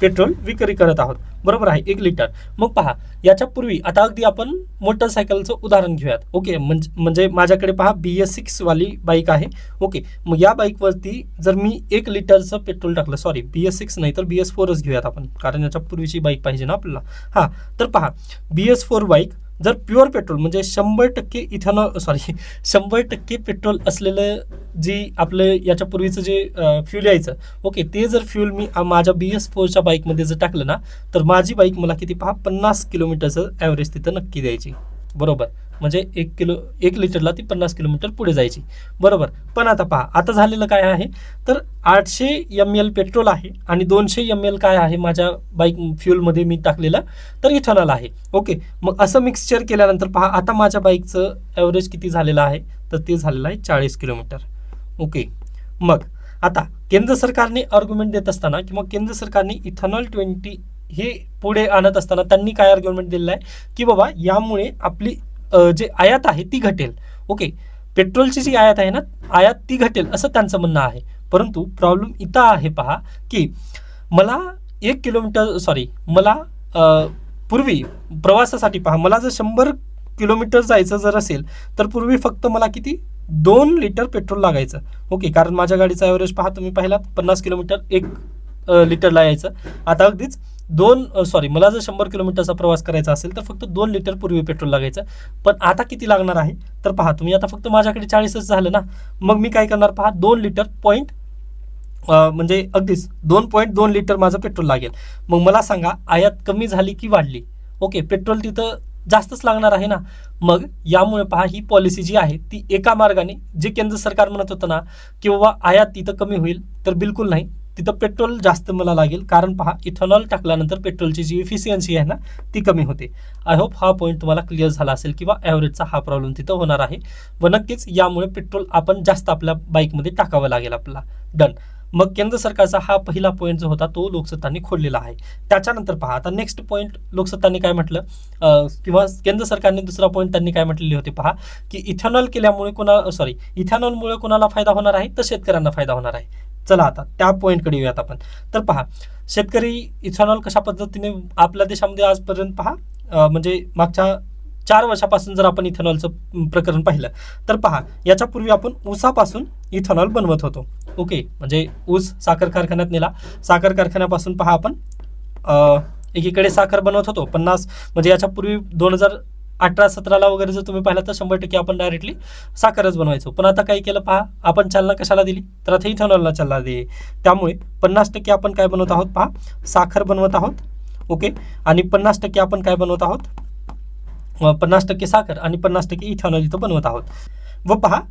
पेट्रोल विक्री करत आहोत बरोबर आहे 1 लिटर. मग पहा याच्या पूर्वी आता अगदी आपण मोटरसायकलचं उदाहरण घेऊयात. ओके, म्हणजे माझ्याकडे पहा BS6 वाली बाईक आहे. ओके, मग या बाईकवरती जर मी 1 लिटरचं पेट्रोल टाकलं, BS6 नाही तर BS4च घेऊयात आपण, कारण याच्या पूर्वीची बाईक पाहिजे ना आपल्याला. हां, तर पहा BS4 बाईक जर प्युअर पेट्रोल म्हणजे 100% पेट्रोल असलेलं जी आपलं याच्या पूर्वीचं जे फ्यूल यायचं ओके ते जर फ्यूल मी माझ्या BS4च्या बाईकमध्ये जर टाकलं ना तर माझी बाईक मला किती पहा 50 किलोमीटरचं ॲव्हरेज तिथं नक्की द्यायची बरोबर. म्हणजे 1 लिटरला ती 50 किलोमीटर पुढे जायची बरोबर. पण आता पहा आता झालेलं काय आहे तर 800 ml पेट्रोल आहे आणि 200 ml काय आहे माझ्या बाईक फ्यूलमध्ये मी टाकलेलं तर इथेनॉल आहे. ओके, मग असं मिक्सचर केल्यानंतर पहा आता माझ्या बाईकचं ॲव्हरेज किती झालेलं आहे तर ते झालेलं आहे 40 किलोमीटर. ओके, मग आता केंद्र सरकारने आर्ग्युमेंट देत असताना किंवा केंद्र सरकारने इथेनॉल 20 हे पुढे आणत असताना त्यांनी काय आर्ग्युमेंट दिलेलं आहे की बाबा यामुळे आपली जे आयात आहे ती घटेल. ओके, पेट्रोलची जी आयात आहे ना आयात ती घटेल असं त्यांचं म्हणणं आहे. परंतु प्रॉब्लेम इथं आहे पहा की मला पूर्वी प्रवासासाठी पहा मला जर 100 किलोमीटर जायचं जर असेल तर पूर्वी फक्त मला किती 2 लिटर पेट्रोल लागायचं. ओके, कारण माझ्या गाडीचा ॲव्हरेज पहा तुम्ही पाहिलात 50 किलोमीटर 1 लिटरला यायचं. आता अगदीच मला जर 100 किलोमीटरचा प्रवास करायचा असेल तर फक्त 2 लिटर पूर्वी पेट्रोल लागायचं, पण आता किती लागणार आहे तर पहा तुम्ही, आता फक्त माझ्याकडे 40च झालं ना, मग मी काय करणार पहा, 2 लिटर म्हणजे अगदीच 2.2 लिटर माझं पेट्रोल लागेल. मग मला सांगा आयात कमी झाली की वाढली? ओके, पेट्रोल तिथं जास्तच लागणार आहे ना. मग यामुळे पहा ही पॉलिसी जी आहे ती एका मार्गाने, जे केंद्र सरकार म्हणत होतं ना की बाबा आयात तिथं कमी होईल, तर बिलकुल नाही, तिथं पेट्रोल जास्त मला लागेल. कारण पहा इथेनॉल टाकल्यानंतर पेट्रोलची जी इफिशियन्सी आहे ना ती कमी होते. आय होप हा पॉईंट तुम्हाला क्लिअर झाला असेल किंवा ॲव्हरेजचा हा प्रॉब्लेम तिथं होणार आहे व नक्कीच यामुळे पेट्रोल आपण जास्त आपल्या बाईकमध्ये टाकावं लागेल आपल्याला. डन. मग केंद्र सरकारचा हा पहिला पॉईंट जो होता तो लोकसत्तांनी खोडलेला आहे. त्याच्यानंतर पहा आता नेक्स्ट पॉईंट लोकसत्तांनी काय म्हटलं, किंवा केंद्र सरकारने दुसरा पॉईंट त्यांनी काय म्हटलेले होते पहा, की इथेनॉलमुळे कोणाला फायदा होणार आहे, तर शेतकऱ्यांना फायदा होणार आहे. चला आता त्या पॉईंटकडे येऊयात आपण. तर पहा शेतकरी इथेनॉल कशा पद्धतीने आपल्या देशामध्ये आजपर्यंत पहा, म्हणजे मागच्या 4 वर्षापासून जर आपण इथेनॉलचं प्रकरण पाहिलं तर पहा, याच्यापूर्वी आपण ऊसापासून इथेनॉल बनवत होतो. ओके, म्हणजे ऊस साखर कारखान्यात नेला, साखर कारखान्यापासून पहा आपण एकीकडे साखर बनवत होतो 50, म्हणजे याच्यापूर्वी 2018-17ला वगैरे जर तुम्ही पाहिलं तर 100% आपण डायरेक्टली साखरच बनवायचो. पण आता काय केलं पहा, आपण चालना कशाला दिली, तर आता इथेनॉलला चालना दिली. त्यामुळे 50% आपण काय बनवत आहोत पहा, साखर बनवत आहोत. ओके, आणि 50% आपण काय बनवत आहोत, 50% साखर आणि 50% इथेनॉल इथं बनवत आहोत. व पहा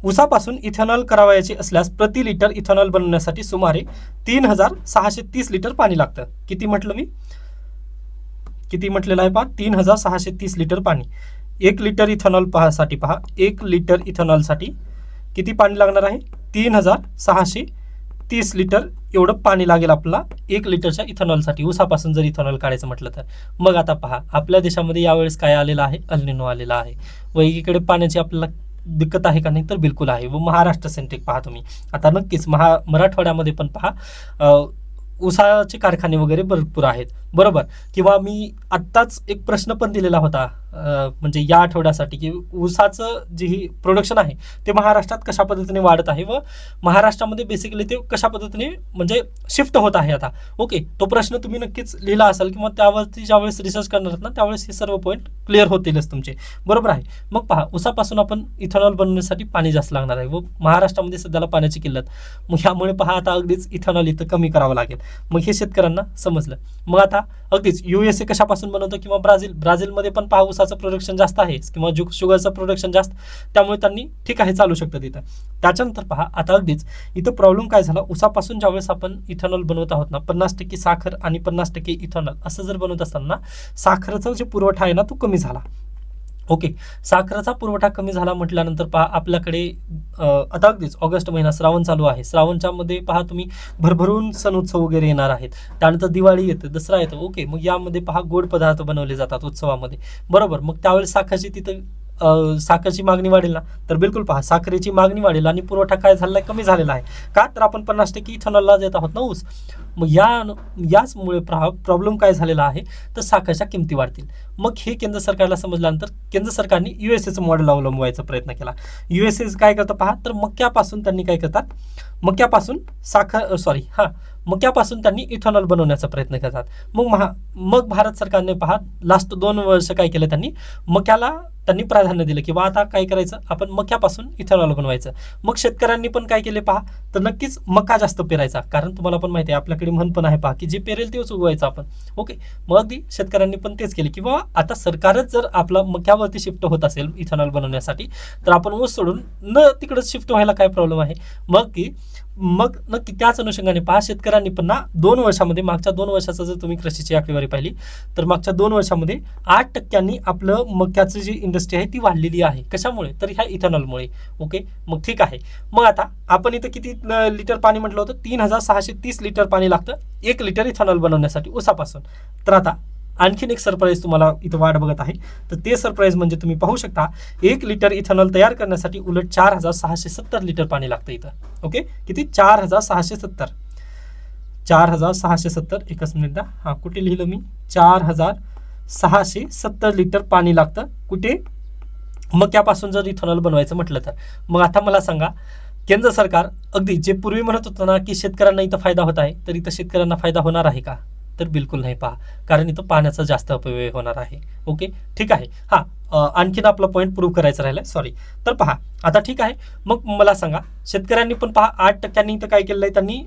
ऊसापासून इथेनॉल करावायचे असल्यास प्रति लिटर इथेनॉल बनवण्यासाठी सुमारे 3630 लिटर पाणी लागतं. किती म्हटलं मी, किती म्हटलेलं आहे पहा, 3630 लिटर पाणी. 1 लिटर इथेनॉल साठी पहा, 1 लिटर इथेनॉलसाठी किती पाणी लागणार आहे, 3630 लिटर एवढं पाणी लागेल आपल्याला 1 लिटरच्या इथेनॉलसाठी, ऊसापासून जर इथेनॉल काढायचं म्हटलं तर. मग आता पहा आपल्या देशामध्ये यावेळेस काय आलेलं आहे, अल निनो आलेला आहे व एकीकडे पाण्याची आपल्याला दिक्कत आहे का नाही, तर बिलकुल आहे. व महाराष्ट्र सेंट्रिक पहा तुम्ही, आता नक्कीच मराठवाड्यामध्ये पण पहा ऊसाचे कारखाने वगैरे भरपूर आहेत, बरोबर. किंवा मी आत्ताच एक प्रश्न पण दिलेला होता, म्हणजे या आठवड्यासाठी, की ऊसाचं जे प्रोडक्शन आहे ते महाराष्ट्रात कशा पद्धतीने वाढत आहे व महाराष्ट्रामध्ये बेसिकली ते कशा पद्धतीने म्हणजे शिफ्ट होत आहे आता. ओके, तो प्रश्न तुम्ही नक्कीच लिहिला असाल किंवा त्यावरती ज्यावेळेस रिसर्च करणार ना त्यावेळेस हे सर्व पॉईंट क्लिअर होतीलच तुमचे, बरोबर आहे. मग पहा ऊसापासून आपण इथेनॉल बनवण्यासाठी पाणी जास्त लागणार आहे व महाराष्ट्रामध्ये सध्याला पाण्याची किल्लत. मग यामुळे पहा आता अगदीच इथेनॉल इथं कमी करावं लागेल. मग हे शेतकऱ्यांना समजलं. मग आता अगदीच USA कशापासून बनवतो किंवा ब्राझीलमध्ये पण पहा ऊसाचं प्रोडक्शन जास्त आहे किंवा शुगरचं प्रोडक्शन जास्त, त्यामुळे त्यांनी ठीक आहे चालू शकतं तिथं. त्याच्यानंतर पहा आता अगदीच इथं प्रॉब्लेम काय झाला, ऊसापासून ज्यावेळेस आपण इथेनॉल बनवत आहोत ना, 50% साखर आणि 50% इथेनॉल असं जर बनवत असताना साखरेचा जे पुरवठा आहे ना तो कमी झाला. ओके, साखरेचा पुरवठा कमी झाला म्हटल्यानंतर पहा आपल्याकडे आता अगदीच ऑगस्ट महिना श्रावण चालू आहे. श्रावणच्या मध्ये पहा तुम्ही भरभरून सण उत्सव वगैरे येणार आहेत. त्यानंतर दिवाळी येते, दसरा येतो. ओके, मग यामध्ये पहा गोड पदार्थ बनवले जातात उत्सवामध्ये, बरोबर. मग त्यावेळेस साखरची तिथं साखरची मागणी वाढेल ना, तर बिलकुल पहा साखरेची मागणी वाढेल आणि पुरवठा काय झालेला आहे, कमी झालेला आहे. का, तर आपण 50% इथेनॉलला देत आहोत ना ऊस. मग याचमुळे प्रॉब्लेम काय झालेला आहे, तर साखरच्या किमती वाढतील. मग हे केंद्र सरकारला समजल्यानंतर केंद्र सरकारने USAचं मॉडेल अवलंबवायचा प्रयत्न केला. USA काय करतं पहा, तर मक्यापासून त्यांनी काय करतात, मक्यापासून त्यांनी इथेनॉल बनवण्याचा प्रयत्न करतात. मग भारत सरकारने पहा लास्ट 2 वर्ष काय केलं, त्यांनी मक्याला त्यांनी प्राधान्य दिलं की बा आता काय करायचं, आपण मक्यापासून इथेनॉल बनवायचं. मग शेतकऱ्यांनी पण काय केले पहा, तर नक्कीच मका जास्त पेरायचा. कारण तुम्हाला पण माहिती आहे आपल्याकडे म्हण पण आहे पहा, की जे पेरेल तेच उगवायचं आपण. ओके, मग अगदी शेतकऱ्यांनी पण तेच केले की बाबा आता सरकारच जर आपला मक्यावरती शिफ्ट होत असेल इथेनॉल बनवण्यासाठी, तर आपण ऊस सोडून तिकडे शिफ्ट व्हायला काय प्रॉब्लेम आहे. मग नक्की त्याच अनुषंगाने पहा शेतकऱ्यांनी पण ना 2 वर्षामध्ये, मागच्या 2 वर्षाचं जर तुम्ही कृषीची आकडेवारी पाहिली तर मागच्या 2 वर्षामध्ये 8% आपलं मक्याचं जी इंडस्ट्री आहे ती वाढलेली आहे. कशामुळे, तर ह्या इथेनॉलमुळे. ओके, मग ठीक आहे. मग आता आपण इथं किती लिटर पाणी म्हटलं होतं, 3630 लिटर पाणी लागतं 1 लिटर इथेनॉल बनवण्यासाठी ऊसापासून. तर आता आणखीन एक सरप्राईज तुम्हाला इथं वाट बघत आहे. तर ते सरप्राईज म्हणजे तुम्ही पाहू शकता 1 लिटर इथेनॉल तयार करण्यासाठी उलट 4670 लिटर पाणी लागतं इथं. ओके, किती, 4670 एकच मिनिट, हां कुठे लिहिलं मी, 4670 लिटर पाणी लागतं कुठे, मक्यापासून जर इथेनॉल बनवायचं म्हटलं तर. मग आता मला सांगा केंद्र सरकार अगदी जे पूर्वी म्हणत होतं ना की शेतकऱ्यांना इथं फायदा होत आहे, तर इथं शेतकऱ्यांना फायदा होणार आहे का, तर बिलकुल नाही पहा, कारण इथं पाण्याचा जास्त अपव्यय होणार आहे. ओके, ठीक आहे. आणखीन आपला पॉईंट प्रूव्ह करायचा राहिला, सॉरी. तर पहा, आता ठीक आहे, मग मला सांगा, शेतकऱ्यांनी पण पहा 8% इथं काय केलेलं आहे, त्यांनी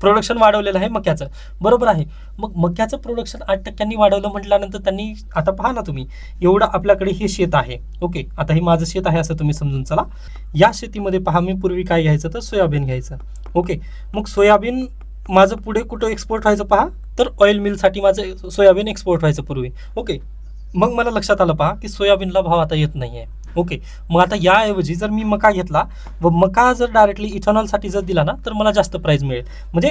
प्रोडक्शन वाढवलेलं आहे मक्याचं, बरोबर आहे. मग मक्याचं प्रोडक्शन 8% वाढवलं म्हटल्यानंतर त्यांनी, आता पहा ना तुम्ही, एवढं आपल्याकडे हे शेत आहे. ओके, आता हे माझं शेत आहे असं तुम्ही समजून चला. या शेतीमध्ये पहा, मी पूर्वी काय घ्यायचं, तर सोयाबीन घ्यायचं. ओके, मग सोयाबीन माझं पुढे कुठं एक्सपोर्ट व्हायचं पहा, तर ऑइल मिलसाठी माझं सोयाबीन एक्सपोर्ट व्हायचं पूर्वी. ओके, मग मला लक्षात आलं पहा की सोयाबीनला भाव आता येत नाही आहे. ओके, मग आता याऐवजी जर मी मका घेतला व मका जर डायरेक्टली इथेनॉलसाठी जर दिला ना, तर मला जास्त प्राईस मिळेल. म्हणजे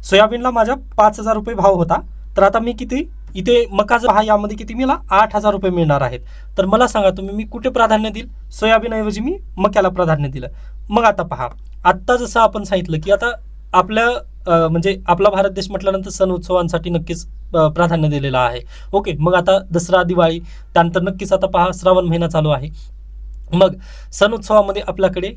सोयाबीनला माझ्या 5,000 रुपये भाव होता, तर आता मी किती इथे मका जर यामध्ये किती मला 8,000 रुपये मिळणार आहेत. तर मला सांगा तुम्ही, मी कुठे प्राधान्य देईल? सोयाबीनऐवजी मी मक्याला प्राधान्य दिलं. मग आता पहा, आत्ता जसं आपण सांगितलं की आता आपल्या म्हणजे आपला भारत देश म्हटल्यानंतर सण उत्सवांसाठी नक्कीच प्राधान्य दिलेलं आहे. ओके, मग आता दसरा, दिवाळी, त्यानंतर नक्कीच आता पहा श्रावण महिना चालू आहे. मग सण उत्सवामध्ये आपल्याकडे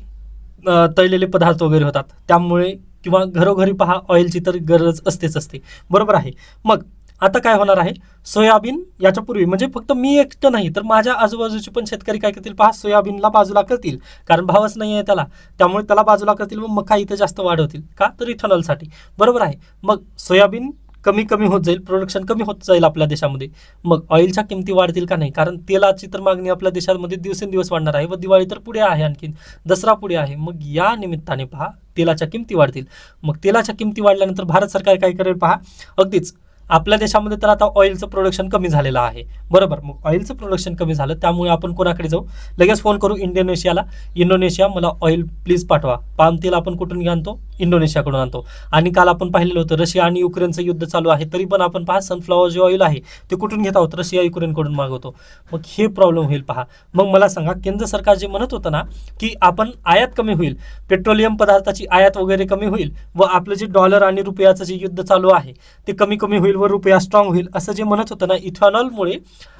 तळलेले पदार्थ वगैरे होतात, त्यामुळे किंवा घरोघरी पहा ऑइलची तर गरज असतेच असते, बरोबर आहे. मग आता काय होणार आहे, सोयाबीन याच्या पूर्वी म्हणजे फक्त मी एकटं नाही, तर माझ्या आजूबाजूचे पण शेतकरी काय करतील पहा, सोयाबीनला बाजूला करतील, कारण भावच नाही आहे त्याला, त्यामुळे त्याला बाजूला करतील व मका इथं जास्त वाढवतील. का? तर इथेनॉलसाठी, बरोबर आहे. मग सोयाबीन कमी कमी होत जाईल, प्रोडक्शन कमी होत जाईल आपल्या देशामध्ये. मग ऑइलच्या किमती वाढतील का नाही? कारण तेलाची तर मागणी आपल्या देशामध्ये दिवसेंदिवस वाढणार आहे व दिवाळी तर पुढे आहे, आणखीन दसरा पुढे आहे. मग या निमित्ताने पहा तेलाच्या किमती वाढतील. मग तेलाच्या किमती वाढल्यानंतर भारत सरकार काय करेल पहा, अगदीच आपल्या देशामध्ये तर आता ऑइलचं प्रोडक्शन कमी झालेलं आहे, बरोबर. मग ऑइलचं प्रोडक्शन कमी झालं, त्यामुळे आपण कोणाकडे जाऊ, लगेच फोन करू इंडोनेशियाला, इंडोनेशिया मला ऑइल प्लीज पाठवा. पाम तेल आपण कुठून आणतो? इंडोनेशियाकडून आणतो. आणि काल आपण पाहिलेलं होतं रशिया आणि युक्रेनचं युद्ध चालू आहे, तरी पण आपण पहा सनफ्लॉवर जे ऑइल आहे ते कुठून घेत आहोत? रशिया युक्रेनकडून मागवतो. मग हे प्रॉब्लेम होईल पहा. मग मला सांगा, केंद्र सरकार जे म्हणत होतं ना की आपण आयात कमी होईल, पेट्रोलियम पदार्थाची आयात वगैरे कमी होईल व आपलं जे डॉलर आणि रुपयाचं जे युद्ध चालू आहे ते कमी कमी होईल व रुपया स्ट्रॉंग होईल असं जे म्हणत होतं ना, इथेनॉलमुळे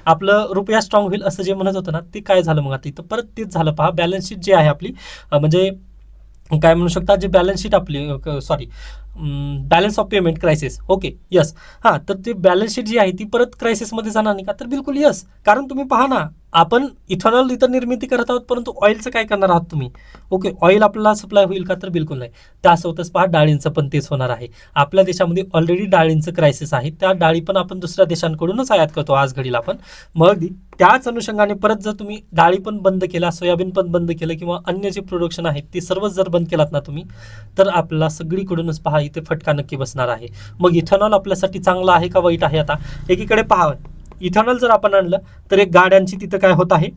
आपलं रुपया स्ट्रॉंग होईल असं जे म्हणत होतं ना, ते काय झालं? मग आता इथं परत तेच झालं पहा. बॅलन्स शीट जी आहे आपली, म्हणजे काय म्हणू शकता, जे बॅलन्स शीट आपली, sorry, balance of payment crisis. Okay, yes. तर ते बॅलन्स शीट जी आहे ती परत क्रायसिसमध्ये जाणार नाही का? तर बिलकुल यस. कारण तुम्ही पहा ना, आपण इथेनॉल इथं निर्मिती करत आहोत, परंतु ऑइलचं काय करणार आहात तुम्ही? ओके, ऑइल आपल्याला सप्लाय होईल का? तर बिलकुल नाही. त्यासोबतच पहा डाळींचं पण तेच होणार आहे. आपल्या देशामध्ये ऑलरेडी डाळींचं क्रायसिस आहे, त्या डाळी पण आपण दुसऱ्या देशांकडूनच आयात करतो आज घडीला आपण. मग त्याच अनुषंगाने परत जर तुम्ही डाळी पण बंद केला, सोयाबीन पण बंद केलं किंवा अन्य जे प्रोडक्शन आहेत ते सर्वच जर बंद केलात ना तुम्ही, तर आपल्याला सगळीकडूनच पहा इथे फटका नक्की बसणार आहे. मग इथेनॉल आपल्यासाठी चांगलं आहे का वाईट आहे? आता एकीकडे पहा, इथेनॉल जर आपण आणलं तर एक गाड्यांची तिथं काय होत आहे,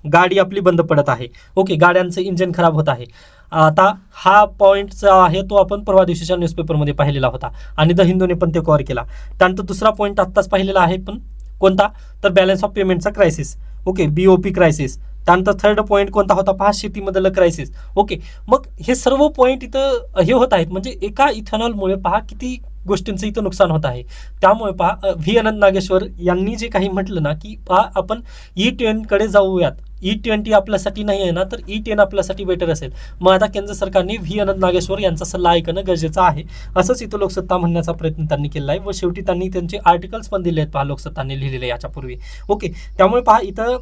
गाडी आपली बंद पडत आहे. ओके, गाड्यांचं इंजन खराब होत आहे. आता हा पॉईंट जो आहे तो आपण परवा दिवशीच्या न्यूजपेपरमध्ये पाहिलेला होता आणि द हिंदूने पण ते कव्हर केला. त्यानंतर दुसरा पॉईंट आत्ताच पाहिलेला आहे, पण कोणता? तर बॅलन्स ऑफ पेमेंटचा क्रायसिस. Okay, BOP crisis. त्यानंतर थर्ड पॉईंट कोणता होता पहा? शेतीमधलं क्रायसिस. ओके, मग हे सर्व पॉईंट इथं हे होत आहेत, म्हणजे एका इथेनॉलमुळे पहा किती गोष्टींचं इथं नुकसान होत आहे. त्यामुळे पहा व्ही अनंत नागेश्वर यांनी जे काही म्हटलं ना की पहा आपण E10 कडे जाऊयात, E20 आपल्यासाठी नाही आहे ना, तर E10 आपल्यासाठी बेटर असेल. मग आता केंद्र सरकारने व्ही अनंत नागेश्वर यांचा सल्ला ऐकणं गरजेचं आहे, असंच इथं लोकसत्ता म्हणण्याचा प्रयत्न त्यांनी केला आहे व शेवटी त्यांनी त्यांचे आर्टिकल्स पण दिले आहेत पहा, लोकसत्ताने लिहिलेले याच्यापूर्वी. ओके, त्यामुळे पहा इथं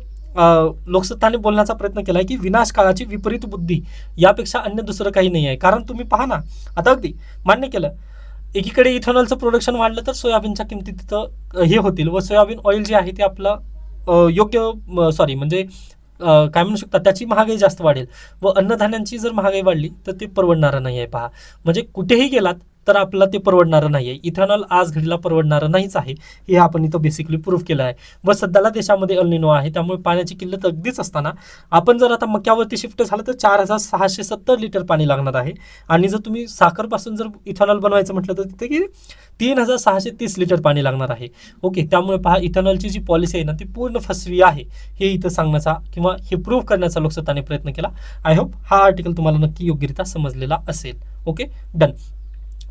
लोकसत्ताने बोलण्याचा प्रयत्न केला आहे की विनाशकाळाची विपरीत बुद्धी यापेक्षा अन्य दुसरं काही नाही आहे. कारण तुम्ही पहा ना, आता अगदी मान्य केलं, एकीकडे इथेनॉलचं प्रोडक्शन वाढलं तर सोयाबीनच्या किमती तिथं हे होतील व सोयाबीन ऑइल जे आहे ते आपलं योग्य, सॉरी, म्हणजे काय म्हणू शकता, त्याची महागाई जास्त वाढेल व अन्नधान्यांची जर महागाई वाढली तर ते परवडणारं नाही आहे पहा. म्हणजे कुठेही गेलात तर आपल्याला ते परवडणारं नाही आहे. इथेनॉल आज घडीला परवडणारं नाहीच आहे, हे आपण इथं बेसिकली प्रूव्ह केलं आहे. व सध्याला देशामध्ये अल निनो आहे, त्यामुळे पाण्याची किल्लत अगदीच असताना आपण जर आता मक्यावरती शिफ्ट झालं तर 4,670 लिटर पाणी लागणार आहे. आणि जर तुम्ही साखरपासून जर इथेनॉल बनवायचं म्हटलं तर तिथे की 3,630 लिटर पाणी लागणार आहे. ओके, त्यामुळे पहा इथेनॉलची जी पॉलिसी आहे ना ती पूर्ण फसवी आहे, हे इथं सांगण्याचा किंवा हे प्रूव्ह करण्याचा लोकसत्ताने प्रयत्न केला. आय होप हा आर्टिकल तुम्हाला नक्की योग्यरित्या समजलेला असेल. Okay, done.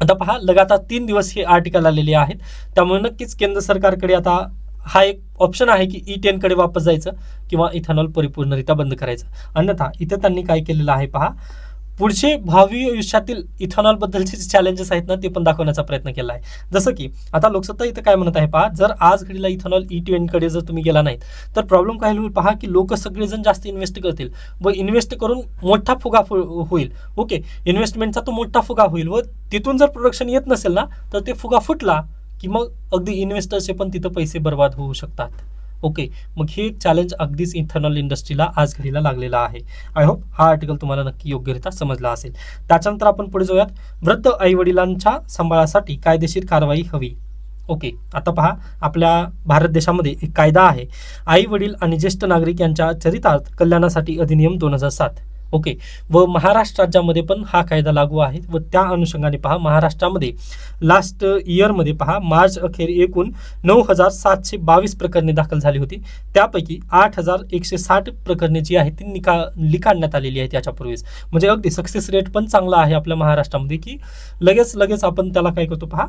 आता पहा लगातार 3 दिवस हे आर्टिकल आलेले आहेत, त्यामुळे नक्कीच केंद्र सरकारकडे आता हा एक ऑप्शन आहे की E10 कडे वापस जायचं किंवा इथेनॉल परिपूर्णरित्या बंद करायचं. अन्यथा इथं त्यांनी काय केलेलं आहे पहा, पुढचे भावी आयुष्यातील इथेनॉल बद्दलचे जे चॅलेंजेस आहेत ना ते पण दाखवण्याचा प्रयत्न केला आहे. जसं की आता लोकसत्ता इथं काय म्हणत आहे पहा, जर आज घडीला इथेनॉल E20 कडे जर तुम्ही गेला नाहीत तर प्रॉब्लेम काय होईल पहा, की लोक सगळेजण जास्त इन्व्हेस्ट करतील व इन्व्हेस्ट करून मोठा फुगा होईल. ओके, इन्व्हेस्टमेंटचा तो मोठा फुगा होईल व तिथून जर प्रोडक्शन येत नसेल ना तर ते फुगा फुटला की मग अगदी इन्व्हेस्टर्सचे पण तिथं पैसे बर्बाद होऊ शकतात. ओके, मग हे एक चॅलेंज अगदीच इथेनॉल इंडस्ट्रीला आज घडीला लागलेला आहे. आय होप हा आर्टिकल तुम्हाला नक्की योग्यरित्या समजला असेल. त्याच्यानंतर आपण पुढे जाऊयात, वृद्ध आईवडिलांच्या सांभाळासाठी कायदेशीर कारवाई हवी. ओके, आता पहा, आपल्या भारत देशामध्ये एक कायदा आहे, आई वडील आणि ज्येष्ठ नागरिक यांच्या चरितार्थ कल्याणासाठी अधिनियम 2007. ओके, व महाराष्ट्र राज्यामध्ये पण हा कायदा लागू आहे व त्या अनुषंगाने पहा, महाराष्ट्रामध्ये लास्ट इयरमध्ये पहा, मार्च अखेर एकूण 9,722 प्रकरणे दाखल झाली होती. त्यापैकी 8,160 प्रकरणे जी आहेत ती निकालण्यात आलेली आहेत याच्यापूर्वीच. म्हणजे अगदी सक्सेस रेट पण चांगला आहे आपल्या महाराष्ट्रामध्ये, की लगेच आपण त्याला काय करतो पहा,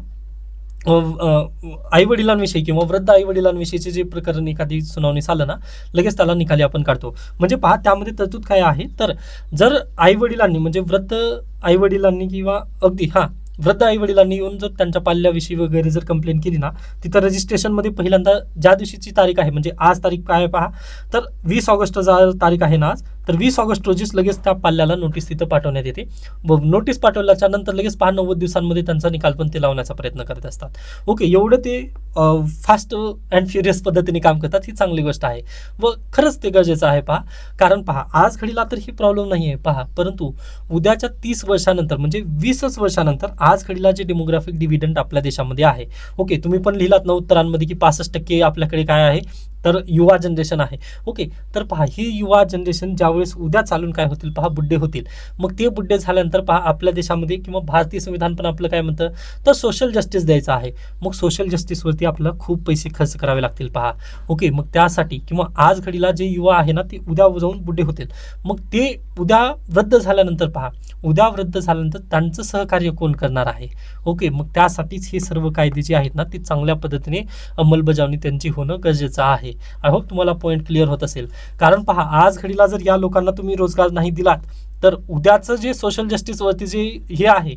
आई वडिलांविषयी किंवा वृद्ध आई वडिलांविषयीचे जे प्रकरण एखादी सुनावणी झालं ना लगेच त्याला निकाली आपण काढतो. म्हणजे पहा, त्यामध्ये तरतूद काय आहे, तर जर आई वडिलांनी म्हणजे वृद्ध आई वडिलांनी किंवा अगदी वृद्ध आई वडिलांनी येऊन जर त्यांच्या पाल्याविषयी वगैरे जर कंप्लेंट केली ना, तिथं रजिस्ट्रेशनमध्ये पहिल्यांदा ज्या दिवशीची तारीख आहे, म्हणजे आज तारीख काय आहे पहा, तर 20 ऑगस्ट तारीख आहे ना आज, तर 20 ऑगस्ट रोजीच लगेच त्या पाल्याला नोटीस तिथं पाठवण्यात येते व नोटीस पाठवल्याच्या नंतर लगेच 90 दिवसांमध्ये त्यांचा निकाल पण ते लावण्याचा प्रयत्न करत असतात. ओके, एवढं ते फास्ट अँड फ्युरियस पद्धतीने काम करतात, ही चांगली गोष्ट आहे व खरंच ते गरजेचं आहे पहा. कारण पहा, आज घडीला तर ही प्रॉब्लेम नाही आहे पहा, परंतु उद्याच्या 30 वर्षानंतर म्हणजे 20च वर्षानंतर आज घडीला जे डेमोग्राफिक डिव्हिडंड आपल्या देशामध्ये आहे. ओके, तुम्ही पण लिहिलात ना उत्तरांमध्ये की 65% आपल्याकडे काय आहे, तर युवा जनरेशन आहे. ओके, तर पहा, ही युवा जनरेशन ज्यावेळेस उद्या चालून काय होतील पहा, बुड्ढे होतील. मग ते बुड्ढे झाल्यानंतर पहा, आपल्या देशामध्ये किंवा भारतीय संविधान पण आपलं काय म्हणतं, तर सोशल जस्टिस द्यायचं आहे. मग सोशल जस्टिसवरती आपल्याला खूप पैसे खर्च करावे लागतील पहा. ओके, मग त्यासाठी किंवा आज घडीला जे युवा आहे ना ते उद्या जाऊन बुड्ढे होतील. मग ते उद्या वृद्ध झाल्यानंतर पहा, उद्या वृद्ध झाल्यानंतर त्यांचं सहकार्य कोण करणार आहे. ओके, मग त्यासाठीच हे सर्व कायदे जे आहेत ना ते चांगल्या पद्धतीने अंमलबजावणी त्यांची होणं गरजेचं आहे. आय होप तुम्हाला पॉईंट क्लिअर होत असेल. कारण पहा, आज घडीला जर या लोकांना तुम्ही रोजगार नाही दिलात तर उद्याचं जे सोशल जस्टिसवरती जे हे आहे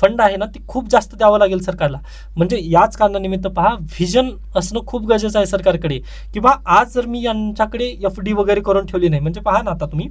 फंड आहे ना ते खूप जास्त द्यावं लागेल सरकारला. म्हणजे याच कारणानिमित्त पहा, व्हिजन असणं खूप गरजेचं आहे सरकारकडे, की बा आज जर मी यांच्याकडे FD वगैरे करून ठेवली नाही, म्हणजे पहा ना, आता तुम्ही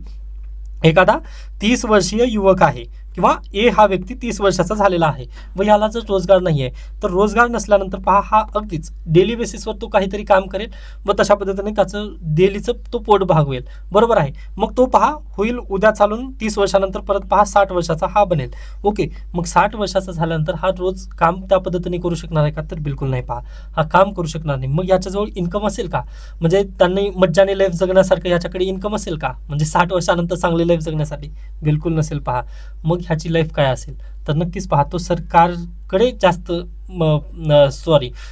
एखादा 30 वर्षीय युवक आहे किंवा हा व्यक्ती 30 वर्षाचा झालेला आहे व याला जर रोजगार नाही आहे, तर रोजगार नसल्यानंतर पहा, हा अगदीच डेली बेसिसवर तो काहीतरी काम करेल व तशा पद्धतीने त्याचं डेलीचं तो पोट भागवेल. बरोबर आहे. मग तो पहा होईल उद्या चालून 30 वर्षानंतर परत पहा 60 वर्षाचा हा बनेल. ओके, मग 60 वर्षाचा झाल्यानंतर हा रोज काम त्या पद्धतीने करू शकणार आहे का, तर बिलकुल नाही पहा, हा काम करू शकणार नाही. मग याच्याजवळ इन्कम असेल का, म्हणजे त्यांनी मज्जाने लाईफ जगण्यासारखं याच्याकडे इन्कम असेल का, म्हणजे 60 वर्षानंतर चांगली लाईफ जगण्यासाठी बिलकुल नसेल पहा. मग ह्याची लाईफ काय असेल, तर नक्कीच पाहतो सरकारकडे जास्त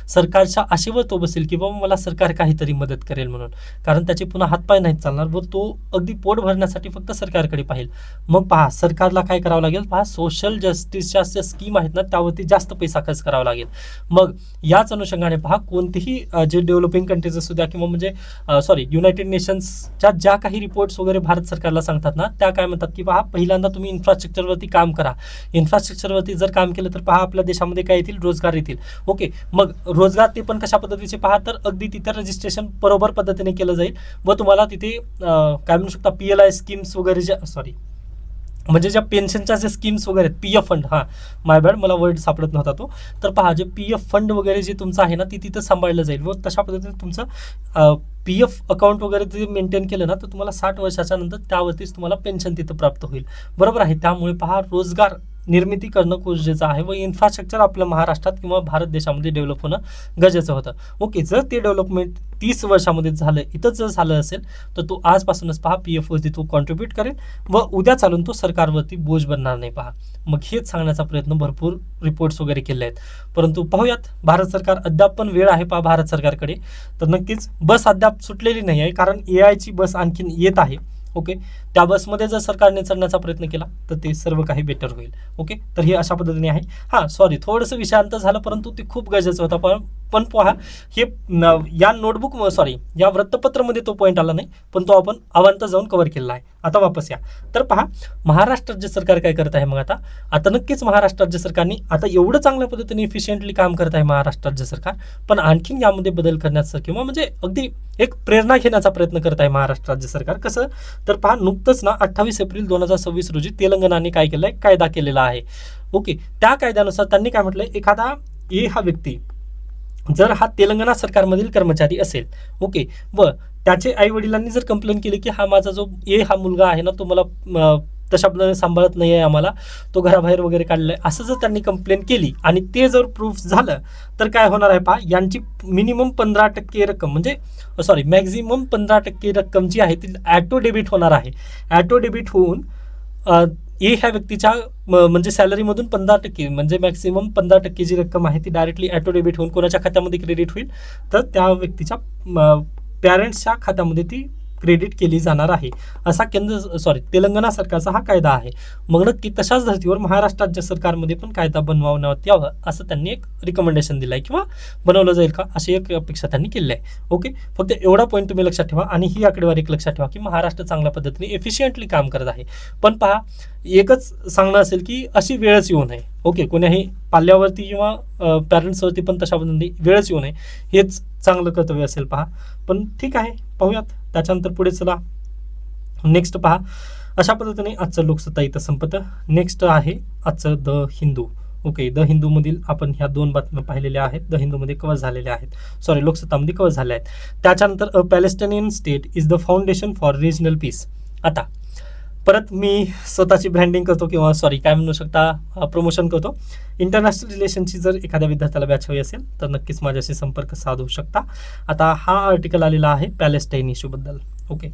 सरकारच्या आशेवर तो बसेल की बाबा मला सरकार काहीतरी मदत करेल म्हणून. कारण त्याचे पुन्हा हातपाय नाहीत चालणार व तो अगदी पोट भरण्यासाठी फक्त सरकारकडे पाहिजे. मग पहा, सरकारला काय करावं लागेल पहा, सोशल जस्टिसच्या ज्या स्कीम आहेत ना त्यावरती जास्त पैसा खर्च करावा लागेल. मग याच अनुषंगाने पहा, कोणतेही जे डेव्हलपिंग कंट्रीज असू द्या किंवा म्हणजे युनायटेड नेशन्सच्या ज्या काही रिपोर्ट्स वगैरे भारत सरकारला सांगतात ना, त्या काय म्हणतात की पहा, पहिल्यांदा तुम्ही इन्फ्रास्ट्रक्चरवरती काम करा. इन्फ्रास्ट्रक्चरवरती जर काम केलं तर पहा, आपल्या देशामध्ये काय येतील, रोजगार येतील. ओके, मग रोजगार ते पण कशा पद्धतीचे पहा, तर अगदी तिथे रजिस्ट्रेशन बरोबर पद्धतीने केलं जाईल व तुम्हाला तिथे काय म्हणू शकता, PLI स्कीम्स वगैरे म्हणजे ज्या पेन्शनच्या ज्या स्कीम्स वगैरे आहेत, PF फंड, माय बॅड, मला वर्ड सापडत नव्हता तो, तर पहा, जे PF फंड वगैरे जे तुमचं आहे ना ती तिथं सांभाळलं जाईल व तशा पद्धतीने तुमचं PF अकाउंट वगैरे ते मेंटेन केलं ना तर तुम्हाला 60 वर्षाच्या नंतर त्यावरतीच तुम्हाला पेन्शन तिथं प्राप्त होईल. बरोबर आहे. त्यामुळे पहा, रोजगार निर्मिती करणं गरजेचं आहे व इन्फ्रास्ट्रक्चर आपल्या महाराष्ट्रात किंवा भारत देशामध्ये डेव्हलप होणं गरजेचं होतं. ओके, जर ते डेव्हलपमेंट 30 वर्षामध्ये झालं, इथंच जर झालं असेल तर तो आजपासूनच पहा PF वरती तो कॉन्ट्रीब्यूट करेल व उद्या चालून तो सरकारवरती बोज बनणार नाही पहा. मग हेच सांगण्याचा प्रयत्न भरपूर रिपोर्ट्स वगैरे केले आहेत. परंतु पाहूयात, भारत सरकार अद्याप पण वेळ आहे पहा भारत सरकारकडे, तर नक्कीच बस अद्याप सुटलेली नाही आहे, कारण AI ची बस आणखीन येत आहे. ओके, त्या बसमध्ये जर सरकारने चढण्याचा प्रयत्न केला तर ते सर्व काही बेटर होईल. ओके, तर हे अशा पद्धतीने आहे. थोडंसं विषयांतर झालं परंतु ते खूप गरजेचं होतं. पण पहा हे या नोटबुक सॉरी या वृत्तपत्रामध्ये तो पॉईंट आला नाही, पण तो आपण अवांतर जाऊन कव्हर केलेला आहे. आता वापस या. तर पहा महाराष्ट्र राज्य सरकार काय करत आहे. मग आता नक्कीच महाराष्ट्र राज्य सरकारने आता एवढं चांगल्या पद्धतीने इफिशियंटली काम करत आहे महाराष्ट्र राज्य सरकार, पण आणखीन यामध्ये बदल करण्याचं किंवा म्हणजे अगदी एक प्रेरणा घेण्याचा प्रयत्न करत आहे महाराष्ट्र राज्य सरकार. कसं तर पहा नुकतंच ना 28 एप्रिल 2026 रोजी तेलंगणाने काय केलंय, कायदा केलेला आहे. ओके, त्या कायद्यानुसार त्यांनी काय म्हटलंय, एखादा हा व्यक्ती जर हा तेलंगणा सरकारमधील कर्मचारी असेल, ओके, व त्याचे आई वडिलांनी जर कंप्लेंट केली की हा माझा जो हा मुलगा आहे ना तो मला तशा पद्धतीने सांभाळत नाही आहे, आम्हाला तो घराबाहेर वगैरे काढलाय, असं जर त्यांनी कंप्लेंट केली आणि ते जर प्रूफ झालं तर काय होणार आहे पहा, यांची मिनिमम 15% रक्कम म्हणजे सॉरी मॅक्झिमम 15% रक्कम जी आहे ती ॲटो डेबिट होणार आहे. ॲटो डेबिट होऊन ह्या व्यक्तीच्या म्हणजे सॅलरीमधून 15% म्हणजे मॅक्सिमम 15% जी रक्कम आहे ती डायरेक्टली ॲटो डेबिट होऊन कोणाच्या खात्यामध्ये क्रेडिट होईल, तर त्या व्यक्तीच्या पॅरेंट्सच्या खात्यामध्ये ती क्रेडिट केली जाणार आहे. असा तेलंगणा सरकारचा हा कायदा आहे. मग नक्की तशाच धर्तीवर महाराष्ट्र राज्य सरकारमध्ये पण कायदा बनवण्यात यावं असं त्यांनी एक रिकमेंडेशन दिलं आहे किंवा बनवलं जाईल का अशी एक अपेक्षा त्यांनी केली आहे. ओके, फक्त एवढा पॉईंट तुम्ही लक्षात ठेवा आणि ही आकडेवारी एक लक्षात ठेवा की महाराष्ट्र चांगल्या पद्धतीने एफिशियंटली काम करत आहे. पण पहा एकच सांगणं असेल की अशी वेळच येऊ नये. ओके, कोण्याही पाल्यावरती किंवा पॅरेंट्सवरती पण तशा पद्धतीने वेळच येऊ नये हेच चांगलं कर्तव्य असेल पहा. पण ठीक आहे, पाहूयात त्याच्यानंतर पुढे चला. नेक्स्ट पहा, अशा पद्धतीने आजचं लोकसत्ता इथं संपतं. नेक्स्ट आहे आजचं द हिंदू. ओके, द हिंदूमधील आपण ह्या 2 बातम्या पाहिलेल्या आहेत, द हिंदूमध्ये कव्हर झालेल्या आहेत, सॉरी लोकसत्तामध्ये कव्हर झाल्या आहेत. त्याच्यानंतर a Palestinian state is the foundation for regional peace. आता परत मी स्वतःची ब्रँडिंग करतो किंवा सॉरी काय म्हणू शकता प्रमोशन करतो. इंटरनॅशनल रिलेशनची जर एखाद्या विद्यार्थ्याला बॅच हवी असेल तर नक्कीच माझ्याशी संपर्क साधू शकता. आता हा आर्टिकल आलेला आहे पॅलेस्टाईन इश्यूबद्दल. ओके,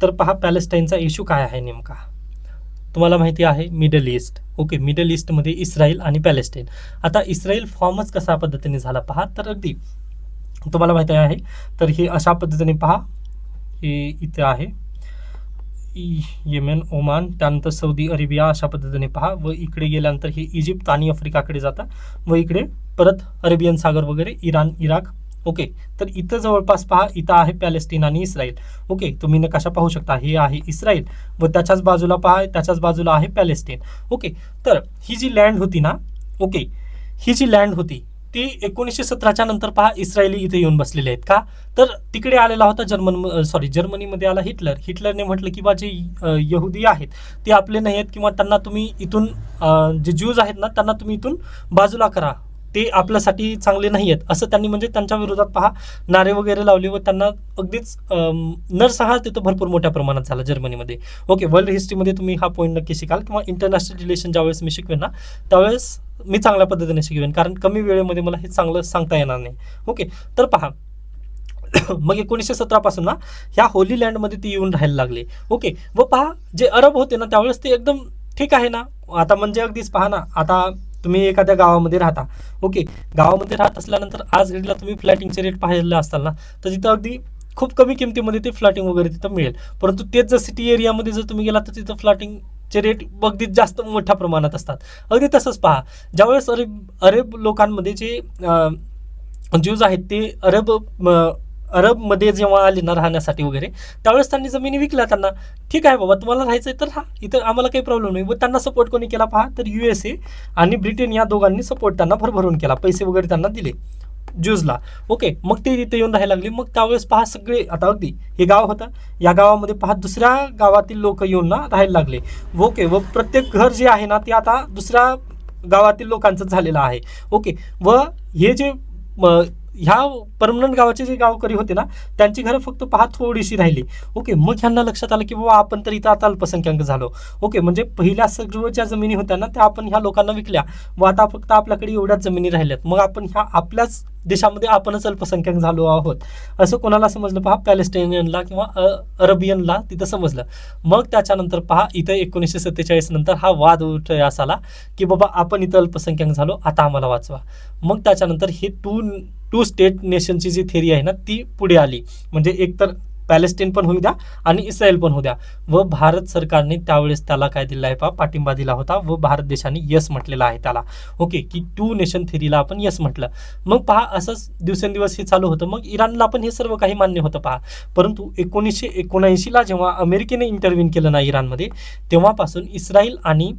तर पहा पॅलेस्टाईनचा इश्यू काय आहे नेमका. तुम्हाला माहिती आहे मिडल ईस्ट. ओके, मिडल ईस्टमध्ये इस्रायल आणि पॅलेस्टाईन. आता इस्रायल फॉर्मच कशा पद्धतीने झाला पहा, तर अगदी तुम्हाला माहिती आहे. तर हे अशा पद्धतीने पहा, हे इथे आहे येमेन, ओमान, त्यानंतर सौदी अरेबिया अशा पद्धतीने पहा, व इकडे गेल्यानंतर हे इजिप्त आणि आफ्रिकाकडे जातं, व इकडे परत अरेबियन सागर वगैरे इराण, इराक. ओके, तर इथं जवळपास पहा, इथं आहे पॅलेस्टीन आणि इस्रायल. ओके, तुम्ही नकाशा पाहू शकता, हे आहे इस्रायल व त्याच्याच बाजूला पहा, त्याच्याच बाजूला आहे पॅलेस्टीन. ओके, तर ही जी लँड होती ना, ओके, ही जी लँड होती ती 1917च्या नंतर पहा इस्रायली इथे येऊन बसलेले आहेत. का तर तिकडे आलेला होता जर्मनीमध्ये आला हिटलरने म्हटलं की बा जे यहुदी आहेत ते आपले नाही आहेत किंवा त्यांना तुम्ही इथून जे ज्यूज आहेत ना त्यांना तुम्ही इथून बाजूला करा, ते आपल्यासाठी चांगले नाही आहेत असं त्यांनी म्हणजे त्यांच्या विरोधात पहा नारे वगैरे लावले व त्यांना अगदीच नरसंहार तिथं भरपूर मोठ्या प्रमाणात झाला जर्मनीमध्ये. ओके, वर्ल्ड हिस्ट्रीमध्ये तुम्ही हा पॉईंट नक्की शिकाल किंवा इंटरनॅशनल रिलेशन ज्यावेळेस मी शिकवेन ना त्यावेळेस मी चांगल्या पद्धतीने शिकवेन, कारण कमी वेळेमध्ये मला हे चांगलं सांगता येणार नाही. ओके, तर पहा मग 1917 पासून ना ह्या होली लँडमध्ये ती येऊन राहायला लागले. ओके, व पहा जे अरब होते ना त्यावेळेस ते एकदम ठीक आहे ना. आता म्हणजे अगदीच पहा ना, आता तुम्ही एखाद्या गावामध्ये राहता. ओके, गावामध्ये राहत असल्यानंतर आज घडीला तुम्ही फ्लॅटिंगचे रेट पाहिलेले असताल ना तर तिथं अगदी खूप कमी किमतीमध्ये ते फ्लॅटिंग वगैरे तिथं मिळेल. परंतु तेच जर सिटी एरियामध्ये जर तुम्ही गेला तर तिथं फ्लॅटिंगचे रेट अगदी जास्त मोठ्या प्रमाणात असतात. अगदी तसंच पहा, ज्यावेळेस अरब लोकांमध्ये जे ज्यूज आहेत ते अरबमध्ये जेव्हा आले ना राहण्यासाठी वगैरे त्यावेळेस त्यांनी जमिनी विकल्या त्यांना. ठीक आहे बाबा, तुम्हाला राहायचंय तर हा, इथं आम्हाला काही प्रॉब्लेम नाही. व त्यांना सपोर्ट कोणी केला पहा, तर USA आणि ब्रिटन या दोघांनी सपोर्ट त्यांना भरभरून केला, पैसे वगैरे त्यांना दिले ज्यूजला. ओके, मग ते तिथे येऊन राहायला लागले. मग त्यावेळेस पहा सगळे, आता अगदी हे गाव होतं, या गावामध्ये पहा दुसऱ्या गावातील लोक येऊन ना राहायला लागले. ओके, व प्रत्येक घर जे आहे ना ते आता दुसऱ्या गावातील लोकांचं झालेलं आहे. ओके, व हे जे ह्या परमनंट गावाचे जे गावकरी होते ना त्यांची घरं फक्त पहा थोडीशी राहिली. ओके, मग ह्यांना लक्षात आलं की बाबा आपण तर इथं आता अल्पसंख्याक झालो. ओके, म्हणजे पहिल्या सर्व ज्या जमिनी होत्या ना त्या आपण ह्या लोकांना विकल्या व आता फक्त आपल्याकडे एवढ्याच जमिनी राहिल्यात. मग आपण ह्या आपल्याच देशामध्ये आपणच अल्पसंख्याक झालो आहोत असं कोणाला समजलं पहा, पॅलेस्टाईनियनला किंवा अरबियनला तिथं समजलं. मग त्याच्यानंतर पहा इथं 1947 नंतर हा वाद उठयास आला की बाबा आपण इथं अल्पसंख्याक झालो, आता आम्हाला वाचवा. मग त्याच्यानंतर हे टू स्टेट नेशनची जी थेरी आहे ना ती पुढे आली. म्हणजे एक तर पॅलेस्टाईन पण होऊ द्या आणि इस्रायल पण होऊ द्या. व भारत सरकारने त्यावेळेस त्याला काय दिला आहे पहा, पाठिंबा दिला होता व भारत देशाने यस म्हटलेला आहे त्याला. ओके, की 2 नेशन थेरीला आपण यस म्हटलं. मग पहा असंच दिवसेंदिवस हे चालू होतं. मग इराणला पण हे सर्व काही मान्य होतं पहा. परंतु 1979ला जेव्हा अमेरिकेने इंटरव्ह्यून केलं ना इराणमध्ये, तेव्हापासून इस्रायल आणि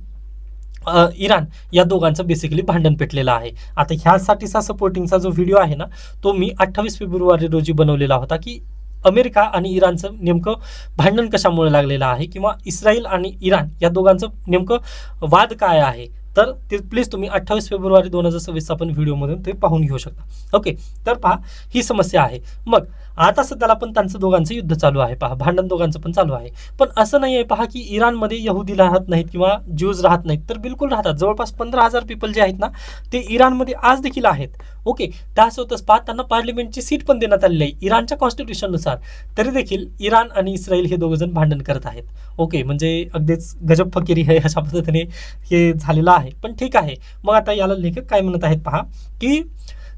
इराण या दोघांचं बेसिकली भांडण पेटलेलं आहे. आता ह्यासाठीचा सपोर्टिंगचा जो व्हिडिओ आहे ना, तो मी 28 फेब्रुवारी रोजी बनवलेला होता, की अमेरिका आणि इराणचं नेमकं भांडण कशामुळे लागलेलं आहे, किंवा इस्रायल आणि इराण या दोघांचं नेमकं वाद काय आहे. तर ते प्लीज तुम्ही 28 फेब्रुवारी 2026 आपण व्हिडिओमधून ते पाहून घेऊ शकता. ओके, तर पहा ही समस्या आहे. मग आता सध्याला पण त्यांचं दोघांचं युद्ध चालू आहे पहा, भांडण दोघांचं पण चालू आहे. पण असं नाही आहे पहा की इराणमध्ये यहुदी राहत नाहीत किंवा ज्यूज राहत नाहीत, तर बिलकुल राहतात. जवळपास 15,000 पीपल जे आहेत ना, ते इराणमध्ये आज देखील आहेत. ओके, त्यासोबतच पहा त्यांना पार्लिमेंटची सीट पण देण्यात आलेली आहे इराणच्या कॉन्स्टिट्यूशननुसार. तरी देखील इराण आणि इस्रायल हे दोघं जण भांडण करत आहेत. ओके, म्हणजे अगदीच गजब फकिरी आहे अशा पद्धतीने हे झालेलं आहे. पण ठीक आहे, मग आता याला लेखक काय म्हणत आहेत पहा, की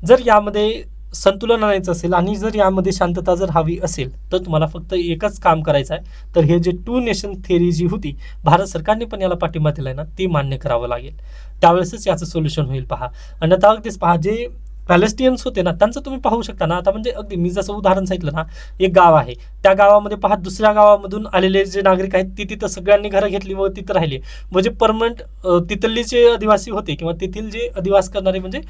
जर यामध्ये संतुलन आणायचं असेल आणि जर यामध्ये शांतता जर हवी असेल, तर तुम्हाला फक्त एकच काम करायचं आहे. तर हे जे 2 नेशन थेरी जी होती, भारत सरकारने पण याला पाठिंबा दिलाय ना, ते मान्य करावं लागेल. त्यावेळेसच याचं सोल्युशन होईल पहा. आणि आता अगदीच पहा, जे पॅलेस्टियन्स होते ना, त्यांचं तुम्ही पाहू शकता ना. आता म्हणजे अगदी मी जसं उदाहरण सांगितलं ना, एक गाव आहे, त्या गावामध्ये पहा दुसऱ्या गावामधून आलेले जे नागरिक आहेत ते तिथं सगळ्यांनी घरं घेतली व तिथं राहिले. म्हणजे परमनंट तिथले जे आदिवासी होते किंवा तेथील जे अधिवास करणारे म्हणजे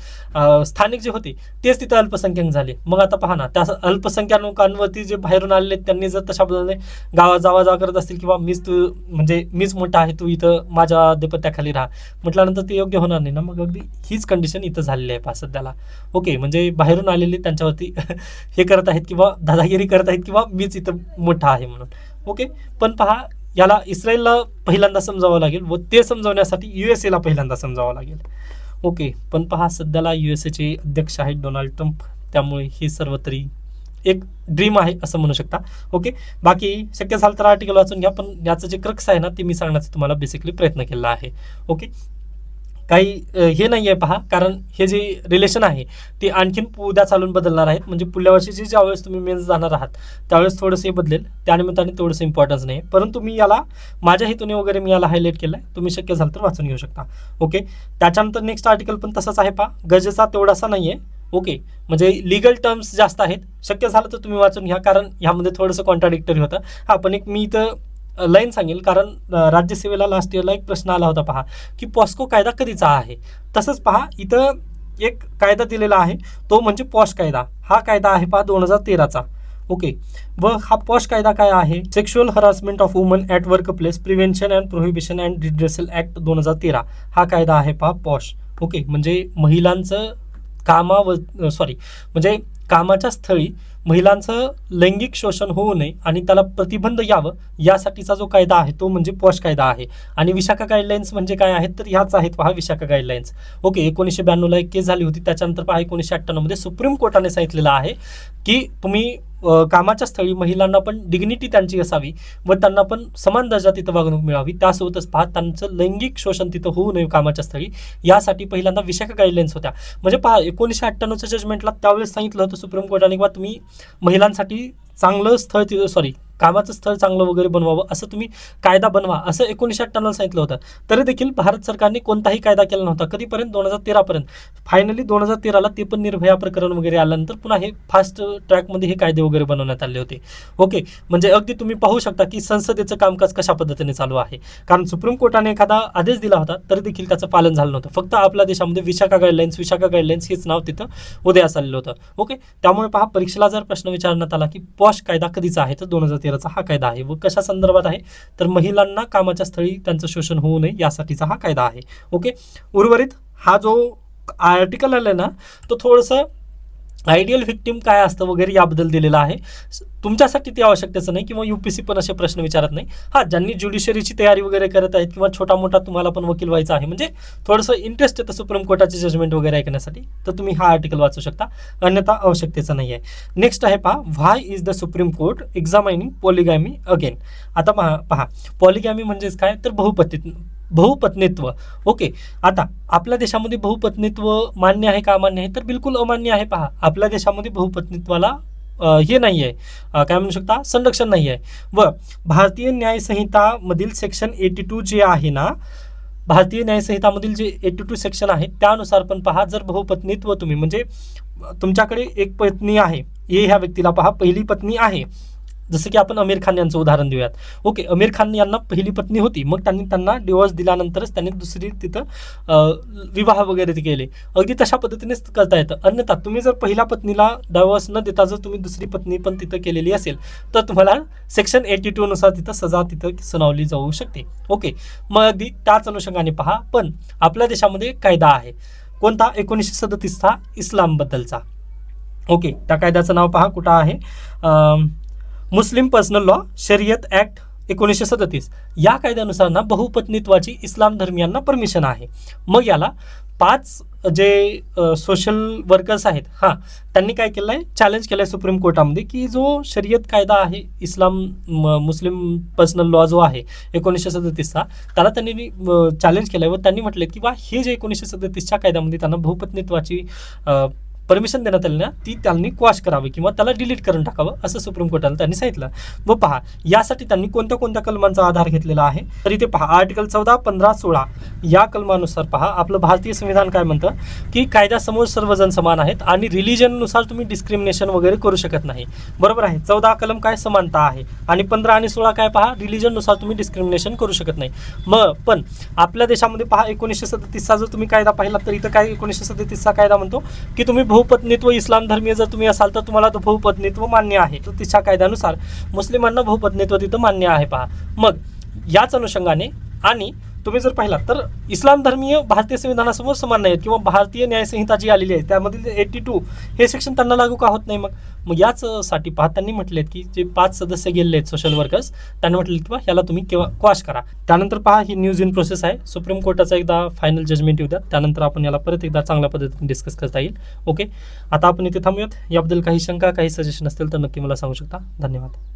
स्थानिक जे होते तेच तिथं अल्पसंख्याक झाले. मग आता पहा ना, त्या अल्पसंख्याकांवरती जे बाहेरून आलेले त्यांनी जर तशा पद्धतीने गावात जावा करत असतील किंवा मीच मोठा आहे, तू इथं माझ्या आधिपत्याखाली राहा म्हटल्यानंतर ते योग्य होणार नाही ना. मग अगदी हीच कंडिशन इथं झालेली आहे पहा सध्याला. ओके, म्हणजे बाहेरून आलेले त्यांच्यावरती हे करत आहेत किंवा दादागिरी करत आहेत किंवा मीच इथं मोठा आहे म्हणून. ओके, पण पहा याला इस्रायलला पहिल्यांदा समजावं लागेल व ते समजावण्यासाठी USA ला पहिल्यांदा समजावं लागेल. ओके, पण पहा सध्याला USAचे अध्यक्ष आहेत डोनाल्ड ट्रम्प, त्यामुळे हे सर्व तरी एक ड्रीम आहे असं म्हणू शकता. ओके, बाकी शक्य झालं तर आर्टिकल वाचून घ्या, पण याचं जे क्रक्स आहे ना ते मी सांगण्याचा तुम्हाला बेसिकली प्रयत्न केला आहे. ओके, काही हे नाही आहे पहा, कारण हे जे रिलेशन आहे ते आणखीन उद्या चालून बदलणार आहेत. म्हणजे पुढल्या वर्षीची ज्यावेळेस तुम्ही मेन्स जाणार आहात त्यावेळेस थोडंसं हे बदलेल, त्यानिमित्ताने थोडंसं इम्पॉर्टन्स नाही आहे. परंतु मी याला माझ्या हेतूने वगैरे मी याला हायलाईट केलं आहे, तुम्ही शक्य झालं तर वाचून घेऊ शकता. ओके, त्याच्यानंतर नेक्स्ट आर्टिकल पण तसंच आहे पहा, गरजेचा तेवढासा नाही आहे. ओके, म्हणजे लिगल टर्म्स जास्त आहेत, शक्य झालं तर तुम्ही वाचून घ्या, कारण ह्यामध्ये थोडंसं कॉन्ट्राडिक्टरी होतं. हा, पण एक मी इथं लाईन सांगेल, कारण राज्यसेवेला लास्ट इयरला एक प्रश्न आला होता पहा, की पॉस्को कायदा कधीचा आहे. तसंच पहा इथं एक कायदा दिलेला आहे, तो म्हणजे पॉश कायदा. हा कायदा आहे पहा 2013चा. ओके, व हा पॉश कायदा काय आहे, sexual harassment of woman at work place prevention and prohibition and redressal act 2013 हा कायदा आहे पहा पॉश. ओके, म्हणजे महिलांचं म्हणजे कामाच्या स्थळी महिलांचं लैंगिक शोषण होऊ नये आणि त्याला प्रतिबंध यावं यासाठीचा जो कायदा आहे तो म्हणजे पॉश कायदा आहे. आणि विशाखा गाईडलाईन्स म्हणजे काय आहेत, तर ह्याच आहेत पहा विशाखा गाईडलाईन्स. ओके, 1992ला एक केस झाली होती, त्याच्यानंतर पहा 1998 मध्ये सुप्रीम कोर्टाने सांगितलेलं आहे की तुम्ही कामाच्या स्थळी महिलांना पण डिग्निटी त्यांची असावी व त्यांना पण समान दर्जा तिथं वागणूक मिळावी. त्यासोबतच पहा त्यांचं लैंगिक शोषण तिथं होऊ नये कामाच्या स्थळी, यासाठी पहिल्यांदा विशाखा गाईडलाईन्स होत्या. म्हणजे पहा 1998च्या जजमेंटला त्यावेळेस सांगितलं होतं सुप्रीम कोर्टाने किंवा तुम्ही महिलांसाठी चांगलं स्थळ कामाचं स्थळ चांगलं वगैरे बनवावं, असं तुम्ही कायदा बनवा असं 1998ला सांगितलं होतं. तरी देखील भारत सरकारने कोणताही कायदा केला नव्हता कधीपर्यंत, 2013 पर्यंत. फायनली 2013ला ते पण निर्भया प्रकरण वगैरे आल्यानंतर पुन्हा हे फास्ट ट्रॅकमध्ये हे कायदे वगैरे बनवण्यात आले होते. ओके, म्हणजे अगदी तुम्ही पाहू शकता की संसदेचं कामकाज कशा पद्धतीने चालू आहे, कारण सुप्रीम कोर्टाने एखादा आदेश दिला होता तरी देखील त्याचं पालन झालं नव्हतं. फक्त आपल्या देशामध्ये विशाखा गाईडलाईन्स हेच नाव तिथं उदयास आलेलं होतं. ओके, त्यामुळे पहा परीक्षेला जर प्रश्न विचारण्यात आला की पॉश कायदा कधीचा आहे, तर 2013चा हा कायदा आहे. व कशा संदर्भात आहे, तर महिलांना कामाच्या स्थळी त्यांचं शोषण होऊ नये यासाठीचा हा कायदा आहे. ओके, उर्वरित हा जो आर्टिकल आला ना तो थोडंसं आयडियल व्हिक्टिम काय असतं वगैरे याबद्दल दिलेलं आहे. तुमच्यासाठी ते आवश्यकतेचं नाही किंवा UPSC पण असे प्रश्न विचारत नाही. हा, ज्यांनी ज्युडिशरीची तयारी वगैरे करत आहेत किंवा छोटा मोठा तुम्हाला पण वकील व्हायचा आहे, म्हणजे थोडंसं इंटरेस्ट येतं सुप्रीम कोर्टाचे जजमेंट वगैरे ऐकण्यासाठी, तर तुम्ही हा आर्टिकल वाचू शकता, अन्यथा आवश्यकतेचं नाही आहे. नेक्स्ट आहे पहा, why is the Supreme Court examining polygamy again. आता पहा पॉलिगॅमी म्हणजेच काय, तर बहुपत्नीत्व. ओके, आता आपल्या देशामध्ये बहुपत्नीत्व मान्य आहे का अमान्य आहे, तर बिलकुल अमान्य आहे. पहा आपल्या देशामध्ये बहुपत्नीत्वाला हे नाही आहे, काय म्हणू शकता, संरक्षण नाही आहे. व भारतीय न्यायसंहितामधील सेक्शन 82 जे आहे ना, भारतीय न्यायसंहितामधील जे 82 सेक्शन आहे त्यानुसार पण पहा, जर बहुपत्नीत्व तुम्ही म्हणजे तुमच्याकडे एक पत्नी आहे, हे ह्या व्यक्तीला पहा पहिली पत्नी आहे, जसं की आपण आमिर खान यांचं उदाहरण देऊयात. ओके, आमिर खान यांना पहिली पत्नी होती, मग त्यांना डिवोर्स दिल्यानंतरच त्यांनी दुसरी तिथं विवाह वगैरे ते केले. अगदी तशा पद्धतीनेच करता येतं. अन्यथा तुम्ही जर पहिल्या पत्नीला डिवोर्स न देता जर तुम्ही दुसरी पत्नी पण तिथं केलेली असेल तर तुम्हाला सेक्शन 82 नुसार तिथं सजा तिथं सुनावली जाऊ शकते. ओके, मग अगदी त्याच अनुषंगाने पहा, पण आपल्या देशामध्ये कायदा आहे कोणता, 1937चा इस्लामबद्दलचा. ओके, त्या कायद्याचं नाव पहा कुठं आहे, मुस्लिम पर्सनल लॉ शरीयत ॲक्ट 1937. या कायद्यानुसार ना बहुपत्नीत्वाची इस्लाम धर्मियांना परमिशन आहे. मग याला 5 जे सोशल वर्कर्स आहेत, हां, त्यांनी काय केलं आहे, चॅलेंज केलं आहे सुप्रीम कोर्टामध्ये की जो शरीयत कायदा आहे इस्लाम मुस्लिम पर्सनल लॉ जो आहे 1937चा, त्याला त्यांनी चॅलेंज केलं आहे व त्यांनी म्हटलं की बा हे जे 1937च्या कायद्यामध्ये त्यांना बहुपत्नीत्वाची परमिशन देण्यात आली ना, ती त्यांनी क्वॉश करावी किंवा त्याला डिलीट करून टाकावं असं सुप्रीम कोर्टाला त्यांनी सांगितलं. व पहा यासाठी त्यांनी कोणत्या कोणत्या कलमांचा आधार घेतलेला आहे, तर इथे पहा आर्टिकल 14, 15, 16 या कलमानुसार पहा आपलं भारतीय संविधान काय म्हणतं की कायद्यासमोर सर्वजण समान आहेत आणि रिलिजननुसार तुम्ही डिस्क्रिमिनेशन वगैरे करू शकत नाही. बरोबर आहे. 14 कलम काय, समानता आहे, आणि 15 आणि 16 काय पहा, रिलिजननुसार तुम्ही डिस्क्रिमिनेशन करू शकत नाही. मग पण आपल्या देशामध्ये पहा 1937चा जर तुम्ही कायदा पाहिला तर इथं काय 1937चा कायदा म्हणतो की तुम्ही बहुपत्नीत्व इस्लाम धर्मीय जर तुम्ही असाल तर तुम्हाला तो बहुपत्नीत्व मान्य आहे. तर तिच्या कायद्यानुसार मुस्लिमांना बहुपत्नीत्व तिथं मान्य आहे पहा. मग याच अनुषंगाने आणि तुम्ही जर पाहिला तर इस्लाम धर्मीय भारतीय संविधानासमोर समान नाही किंवा भारतीय न्यायसंहिता जी आलेली आहे त्यामधील 82 हे सेक्शन त्यांना लागू का होत नाही. मग याचसाठी पहा त्यांनी म्हटलेत की जे 5 सदस्य गेलेले आहेत सोशल वर्कर्स, त्यांनी म्हटले की ह्याला तुम्ही केव्हा क्वॉश करा. त्यानंतर पहा ही न्यूज इन प्रोसेस आहे. सुप्रीम कोर्टाचा एकदा फायनल जजमेंट येऊ द्या, त्यानंतर आपण याला परत एकदा चांगल्या पद्धतीने डिस्कस करता येईल. ओके, आता आपण इथे थांबूयात. याबद्दल काही शंका काही सजेशन असतील तर नक्की मला सांगू शकता. धन्यवाद.